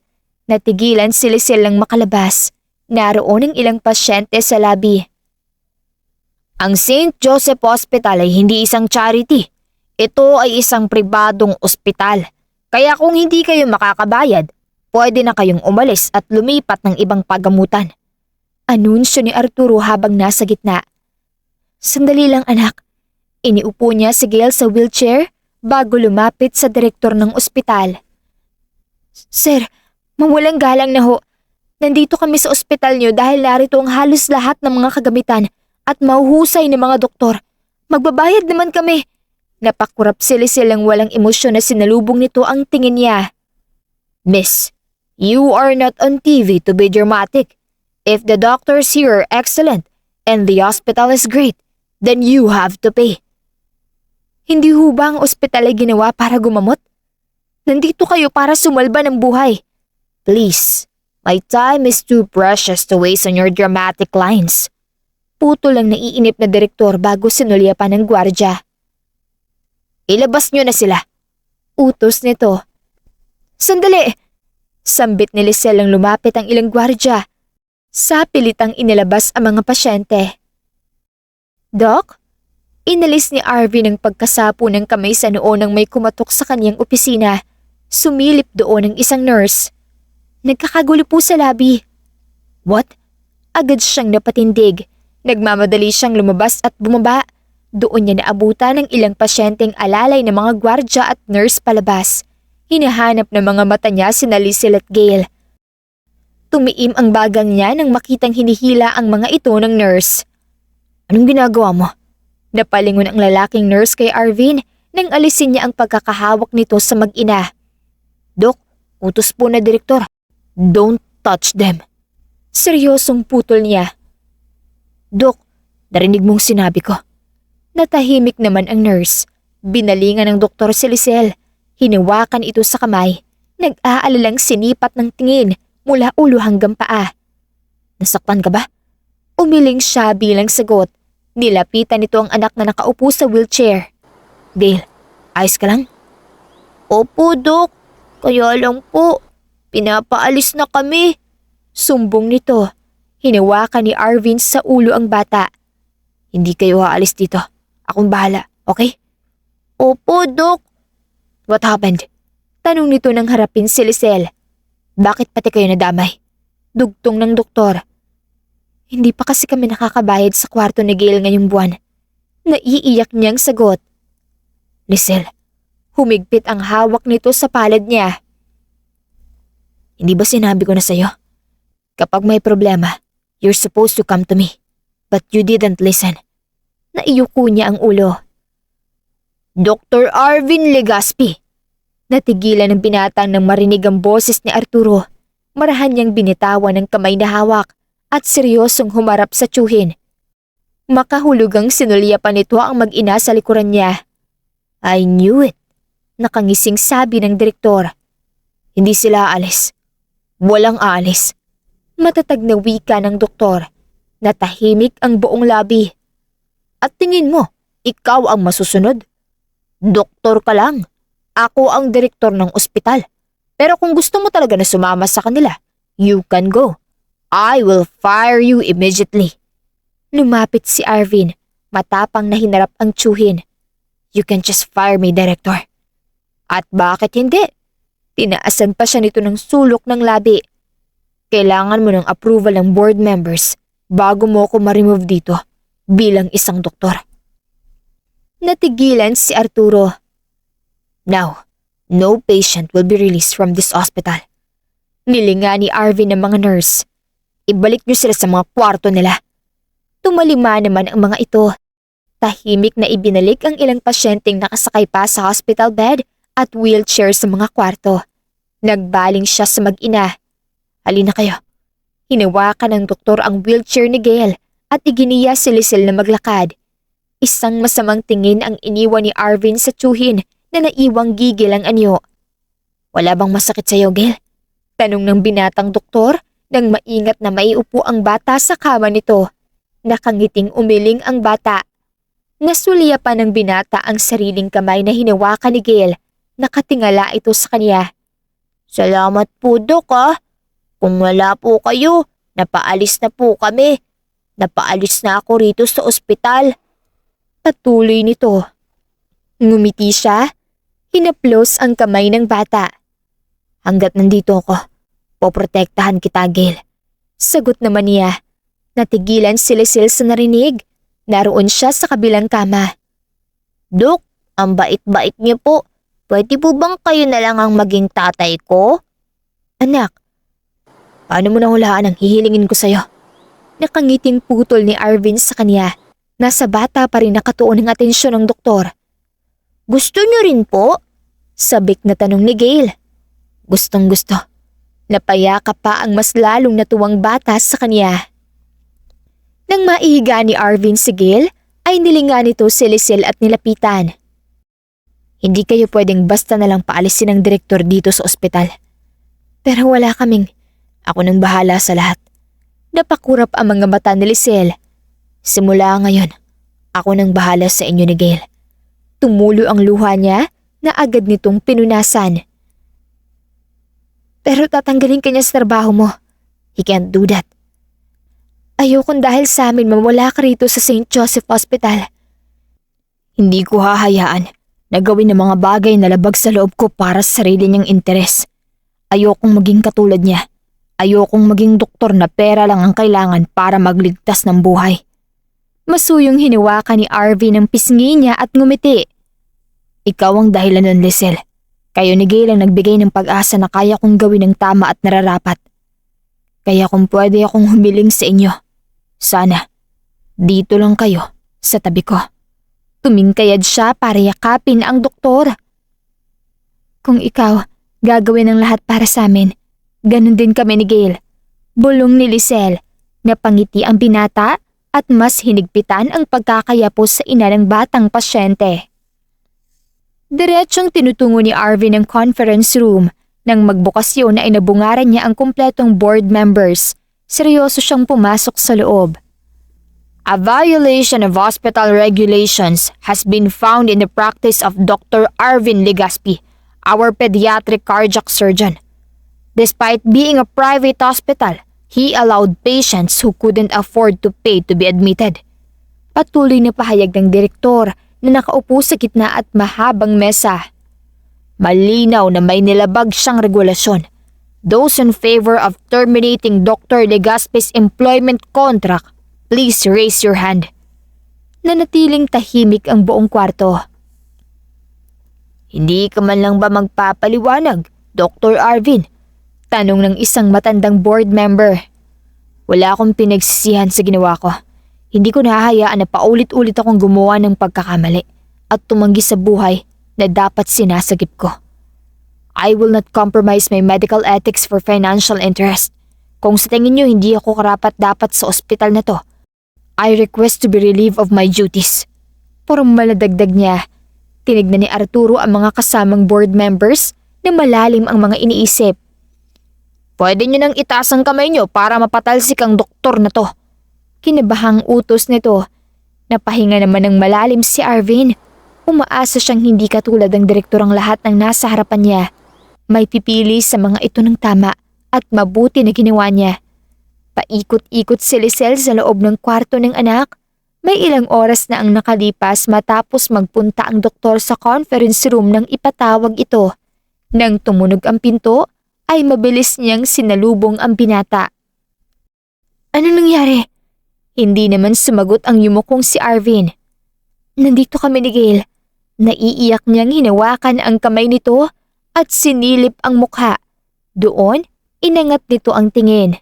Natigilan si Lisel lang makalabas. Naroon ang ilang pasyente sa labi.
Ang St. Joseph Hospital ay hindi isang charity. Ito ay isang pribadong ospital. Kaya kung hindi kayo makakabayad, pwede na kayong umalis at lumipat ng ibang pagamutan.
Anunsyo ni Arturo habang nasa gitna. Sandali lang anak. Iniupo niya si Gail sa wheelchair bago lumapit sa direktor ng ospital. Sir, mawalang galang na ho. Nandito kami sa ospital niyo dahil narito ang halos lahat ng mga kagamitan at mahuhusay ng mga doktor. Magbabayad naman kami. Napakurap si Lisel ang walang emosyon na sinalubong nito ang tingin niya.
Miss, you are not on TV to be dramatic. If the doctors here are excellent and the hospital is great, then you have to pay. Hindi ho ba ang ospital ay ginawa para gumamot? Nandito kayo para sumalba ng buhay. Please, my time is too precious to waste on your dramatic lines. Putol ang naiinip na direktor bago sinulya pa ng gwardya. Ilabas nyo na sila. Utos nito. Sandali! Sambit ni Lisel ang lumapit ang ilang gwardya. Sa pilitang inilabas ang mga pasyente. Doc? Inalis ni Arvin ang pagkasapo ng kamay sa noo nang may kumatok sa kaniyang opisina. Sumilip doon ang isang nurse. Nagkakagulo po sa labi. What? Agad siyang napatindig. Nagmamadali siyang lumabas at bumaba. Doon niya naabutan ng ilang pasyenteng alalay ng mga gwardya at nurse palabas. Hinahanap ng mga mata niya sina Lisel at Gail. Tumiim ang bagang niya nang makitang hinihila ang mga ito ng nurse. Anong ginagawa mo? Napalingon ang lalaking nurse kay Arvin nang alisin niya ang pagkakahawak nito sa mag-ina. Dok, utos po na direktor. Don't touch them. Seryosong putol niya. Dok, narinig mong sinabi ko. Natahimik naman ang nurse. Binalingan ng doktor si Lisel. Hinawakan ito sa kamay. Nag-aalalang sinipat ng tingin mula ulo hanggang paa. Nasaktan ka ba? Umiling siya bilang sagot. Nilapitan nito ang anak na nakaupo sa wheelchair. Gail, ayos ka lang? Opo, Dok. Kaya lang po, pinapaalis na kami. Sumbong nito. Hinawakan ni Arvin sa ulo ang bata. Hindi kayo aalis dito. Akong bahala, okay? Opo, Dok. What happened? Tanong nito nang harapin si Lisel. Bakit pati kayo nadamay? Dugtong ng doktor. Hindi pa kasi kami nakakabayad sa kwarto ni Gail ngayong buwan. Naiiyak niyang sagot. Lisel, humigpit ang hawak nito sa palad niya. Hindi ba sinabi ko na sa'yo? Kapag may problema, you're supposed to come to me. But you didn't listen. Naiyuko niya ang ulo. Dr. Arvin Legaspi. Natigilan ng binatang nang marinig ang boses ni Arturo. Marahan niyang binitawan ng kamay na hawak at seryosong humarap sa tiyuhin. Makahulugang sinulya pa nito ang mag-ina sa likuran niya. I knew it. Nakangising sabi ng direktor. Hindi sila aalis. Walang aalis. Matatag na wika ng doktor. Natahimik ang buong labi. At tingin mo, ikaw ang masusunod? Doktor ka lang. Ako ang direktor ng ospital. Pero kung gusto mo talaga na sumama sa kanila, you can go. I will fire you immediately. Lumapit si Arvin, matapang na hinarap ang tiyuhin. You can just fire me, Director. At bakit hindi? Tinaasan pa siya nito ng sulok ng labi. Kailangan mo ng approval ng board members bago mo ako ma-remove dito bilang isang doktor. Natigilan si Arturo. Now, no patient will be released from this hospital. Nilinga ni Arvin ng mga nurse. Ibalik niyo sila sa mga kwarto nila. Tumalima naman ang mga ito. Tahimik na ibinalik ang ilang pasyenteng nakasakay pa sa hospital bed at wheelchair sa mga kwarto. Nagbaling siya sa mag-ina. Halina kayo. Hinawakan ng doktor ang wheelchair ni Gail at iginiya si Lisel na maglakad. Isang masamang tingin ang iniwan ni Arvin sa tiyuhin na naiwang gigil ang anyo. Wala bang masakit sa'yo, Gail? Tanong ng binatang doktor nang maingat na maiupo ang bata sa kama nito. Nakangiting umiling ang bata. Nasulya pa ng binata ang sariling kamay na hinawakan ni Gail. Nakatingala ito sa kanya. Salamat po, Dok, ah. Kung wala po kayo, napaalis na po kami. Napaalis na ako rito sa ospital. Patuloy nito. Ngumiti siya. Hinaplos ang kamay ng bata. Hanggat nandito ako, poprotektahan kita, Gail. Sagot naman niya. Natigilan si Lisel sa narinig. Naroon siya sa kabilang kama. Dok, ang bait-bait niyo po. Pwede po bang kayo na lang ang maging tatay ko? Anak, paano mo nahulaan ang hihilingin ko sa'yo? Nakangiting putol ni Arvin sa kanya. Nasa bata pa rin nakatuon ang atensyon ng doktor. Gusto niyo rin po? Sabik na tanong ni Gail. Gustong gusto. Napayakap pa ang mas lalong natuwang bata sa kanya. Nang maihiga ni Arvin si Gail, ay nilinga nito si Lisel at nilapitan. Hindi kayo pwedeng basta na lang paalisin ng direktor dito sa ospital. Pero wala kaming, ako nang bahala sa lahat. Napakurap ang mga mata ni Lisel. Simula ngayon, ako nang bahala sa inyo ni Gail. Tumulo ang luha niya na agad nitong pinunasan. Pero tatanggalin ka niya sa trabaho mo. He can't do that. Ayokong dahil sa amin mawala ka rito sa St. Joseph Hospital. Hindi ko hahayaan na gawin ng mga bagay na labag sa loob ko para sa sarili niyang interes. Ayokong maging katulad niya. Ayokong maging doktor na pera lang ang kailangan para magligtas ng buhay.
Masuyong hinawakan ni Arvin ang pisngi niya at ngumiti.
Ikaw ang dahilan nun, Lisel. Kayo ni Gail ang nagbigay ng pag-asa na kaya kong gawin ng tama at nararapat. Kaya kung pwede akong humiling sa inyo, sana, dito lang kayo sa tabi ko.
Tumingkayad siya para yakapin ang doktor. Kung ikaw gagawin ang lahat para sa amin, ganun din kami ni Gail. Bulong ni Lisel. Napangiti ang binata at mas hinigpitan ang pagkakayapos sa ina ng batang pasyente. Diretsong tinutungo ni Arvin ang conference room. Nang magbukas yun ay nabungaran niya ang kumpletong board members. Seryoso siyang pumasok sa loob. A violation of hospital regulations has been found in the practice of Dr. Arvin Legaspi, our pediatric cardiac surgeon. Despite being a private hospital, he allowed patients who couldn't afford to pay to be admitted. Patuloy na pahayag ng direktor na nakaupo sa gitna at mahabang mesa. Malinaw na may nilabag siyang regulasyon. Those in favor of terminating Dr. Legaspi's employment contract, please raise your hand. Nanatiling tahimik ang buong kwarto.
Hindi ka man lang ba magpapaliwanag, Dr. Arvin?
Tanong ng isang matandang board member.
Wala akong pinagsisihan sa ginawa ko. Hindi ko nahahayaan na paulit-ulit akong gumawa ng pagkakamali at tumanggi sa buhay na dapat sinasagip ko. I will not compromise my medical ethics for financial interest. Kung sa tingin niyo hindi ako karapat-dapat sa ospital na to, I request to be relieved of my duties.
Parang maladagdag niya. Tinignan ni Arturo ang mga kasamang board members na malalim ang mga iniisip.
Pwede niyo nang itaas ang kamay niyo para mapatalsik ang doktor na to.
Kinabahang utos nito. Napahinga naman ng malalim si Arvin. Umaasa siyang hindi katulad ng direktor ang lahat ng nasa harapan niya. May pipili sa mga ito ng tama at mabuti na ginawa niya. Paikot-ikot si Lisel sa loob ng kwarto ng anak. May ilang oras na ang nakalipas matapos magpunta ang doktor sa conference room nang ipatawag ito. Nang tumunog ang pinto, ay mabilis niyang sinalubong ang binata. Ano nangyari? Hindi naman sumagot ang yumukong si Arvin. Nandito kami ni Gail. Naiiyak niyang hinawakan ang kamay nito at sinilip ang mukha. Doon, inangat nito ang tingin.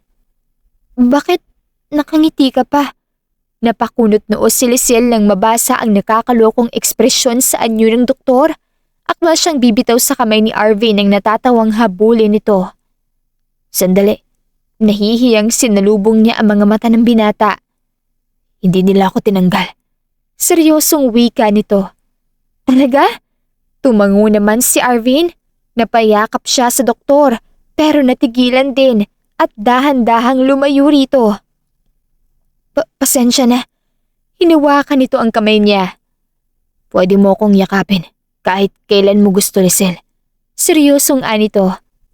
Bakit nakangiti ka pa? Napakunot noo si Lisel nang mabasa ang nakakalokong ekspresyon sa anyo ng doktor. Akma siyang bibitaw sa kamay ni Arvin nang natatawang habulin nito. Sandali, nahihiyang sinalubong niya ang mga mata ng binata. Hindi nila ako tinanggal. Seryosong wika nito. Talaga? Tumango naman si Arvin. Napayakap siya sa doktor pero natigilan din at dahan-dahang lumayo rito. Pasensya na. Hinawakan nito ang kamay niya. Pwede mo akong yakapin kahit kailan mo gusto, Lisel. Seryosong anito.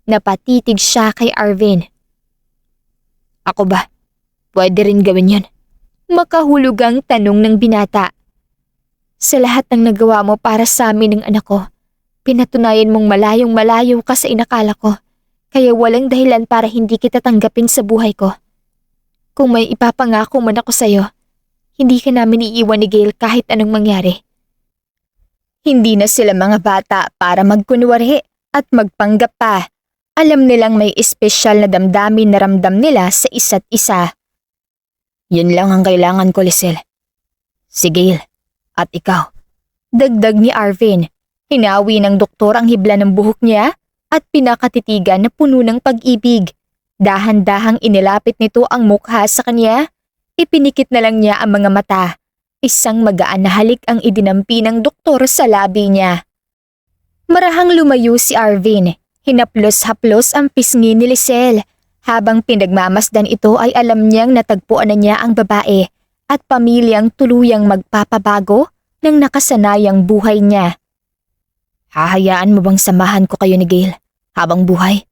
Napatitig siya kay Arvin. Ako ba? Pwede rin gawin yun? Makahulugang tanong ng binata. Sa lahat ng nagawa mo para sa amin ng anak ko, pinatunayan mong malayong malayo ka sa inakala ko, kaya walang dahilan para hindi kita tanggapin sa buhay ko. Kung may ipapangako man ako sa'yo, hindi ka namin iiwan ni Gail kahit anong mangyari. Hindi na sila mga bata para magkunwari at magpanggap pa. Alam nilang may espesyal na damdamin na ramdam nila sa isa't isa. Yun lang ang kailangan ko, Lisel. Si Gail. At ikaw. Dagdag ni Arvin. Hinawi ng doktor ang hibla ng buhok niya at pinakatitigan na puno ng pag-ibig. Dahan-dahang inilapit nito ang mukha sa kanya. Ipinikit na lang niya ang mga mata. Isang magaan na halik ang idinampi ng doktor sa labi niya. Marahang lumayo si Arvin. Hinaplos-haplos ang pisngi ni Lisel. Habang pinagmamasdan ito ay alam niyang natagpuan na niya ang babae at pamilyang tuluyang magpapabago ng nakasanayang buhay niya.
Hahayaan mo bang samahan ko kayo ni Gail habang buhay?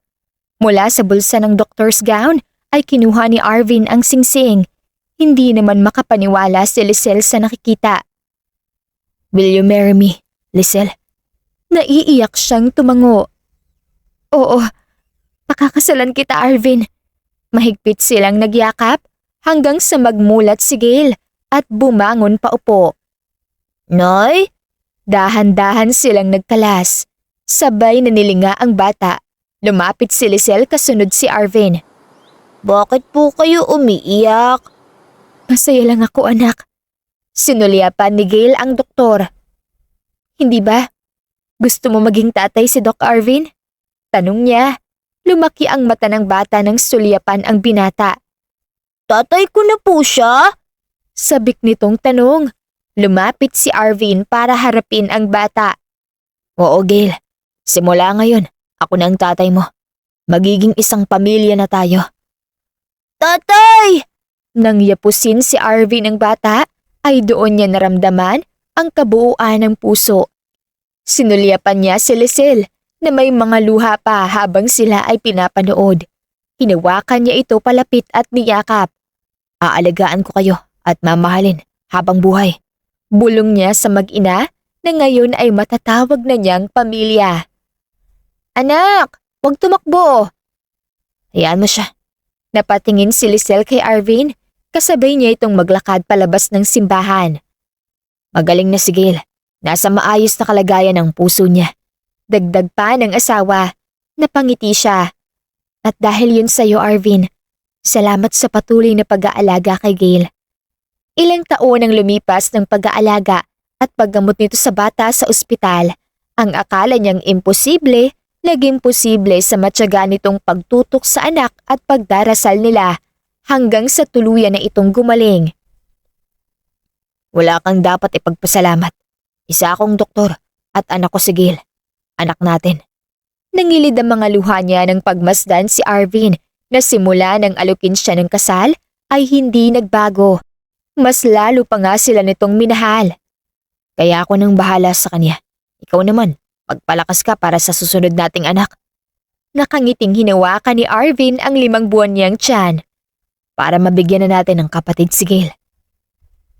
Mula sa bulsa ng doctor's gown ay kinuha ni Arvin ang singsing. Hindi naman makapaniwala si Lisel sa nakikita.
Will you marry me, Lisel?
Naiiyak siyang tumango. Oo, pakakasalan kita, Arvin. Mahigpit silang nagyakap hanggang sa magmulat si Gail at bumangon paupo.
Nay?
Dahan-dahan silang nagkalas. Sabay na nilinga ang bata. Lumapit si Lisel kasunod si Arvin.
Bakit po kayo umiiyak?
Masaya lang ako, anak. Sinulyapan ni Gail ang doktor. Hindi ba? Gusto mo maging tatay si Doc Arvin? Tanong niya. Lumaki ang mata ng bata nang sulyapan ang binata.
Tatay ko na po siya?
Sabik nitong tanong. Lumapit si Arvin para harapin ang bata.
Oo, Gail. Simula ngayon, ako na ang tatay mo. Magiging isang pamilya na tayo. Tatay!
Nang yapusin si Arvin ng bata, ay doon niya naramdaman ang kabuuan ng puso. Sinulyapan niya si Lisel na may mga luha pa habang sila ay pinapanood. Hinawakan niya ito palapit at niyakap.
Aalagaan ko kayo at mamahalin habang buhay.
Bulong niya sa mag-ina na ngayon ay matatawag na niyang pamilya. Anak, huwag tumakbo.
Hayaan mo siya.
Napatingin si Lisel kay Arvin, kasabay niya itong maglakad palabas ng simbahan.
Magaling na si Gail. Nasa maayos na kalagayan ang puso niya.
Dagdag pa ng asawa. Napangiti siya. At dahil yun sa'yo, Arvin, salamat sa patuloy na pag-aalaga kay Gail. Ilang taon ang lumipas ng pag-aalaga at paggamot nito sa bata sa ospital. Ang akala niyang imposible, naging posible sa matyaga nitong pagtutok sa anak at pagdarasal nila hanggang sa tuluyan na itong gumaling.
Wala kang dapat ipagpasalamat. Isa akong doktor at anak ko si Gail. Anak natin.
Nangilid ang mga luha niya ng pagmasdan si Arvin na simula nang alukin siya ng kasal ay hindi nagbago. Mas lalo pa nga sila nitong minahal.
Kaya ako nang bahala sa kanya. Ikaw naman, magpalakas ka para sa susunod nating anak.
Nakangiting hinawakan ni Arvin ang 5 buwan niyang tiyan.
Para mabigyan na natin ng kapatid si Gail.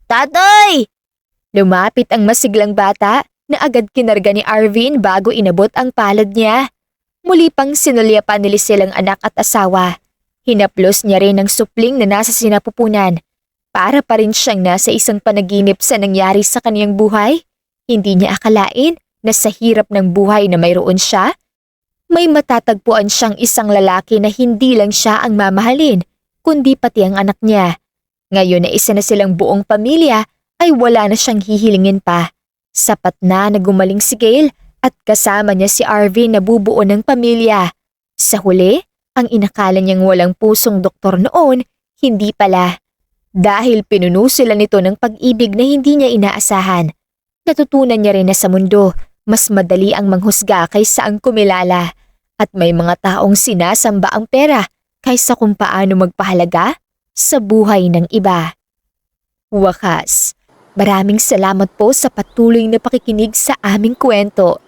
Tatay! Lumapit ang masiglang bata na agad kinarga ni Arvin bago inabot ang palad niya. Muli pang sinulyapan ni Lisel ang anak at asawa. Hinaplos niya rin ang supling na nasa sinapupunan. Para pa rin siyang nasa isang panaginip sa nangyari sa kaniyang buhay. Hindi niya akalain na sa hirap ng buhay na mayroon siya, may matatagpuan siyang isang lalaki na hindi lang siya ang mamahalin, kundi pati ang anak niya. Ngayon na isa na silang buong pamilya, ay wala na siyang hihilingin pa. Sapat na gumaling si Gail at kasama niya si Arvin na bubuo ng pamilya. Sa huli, ang inakala niyang walang pusong doktor noon, hindi pala. Dahil pinuno sila nito ng pag-ibig na hindi niya inaasahan. Natutunan niya rin na sa mundo, mas madali ang manghusga kaysa ang kumilala. At may mga taong sinasamba ang pera kaysa kung paano magpahalaga sa buhay ng iba. Wakas. Maraming salamat po sa patuloy na pakikinig sa aming kwento.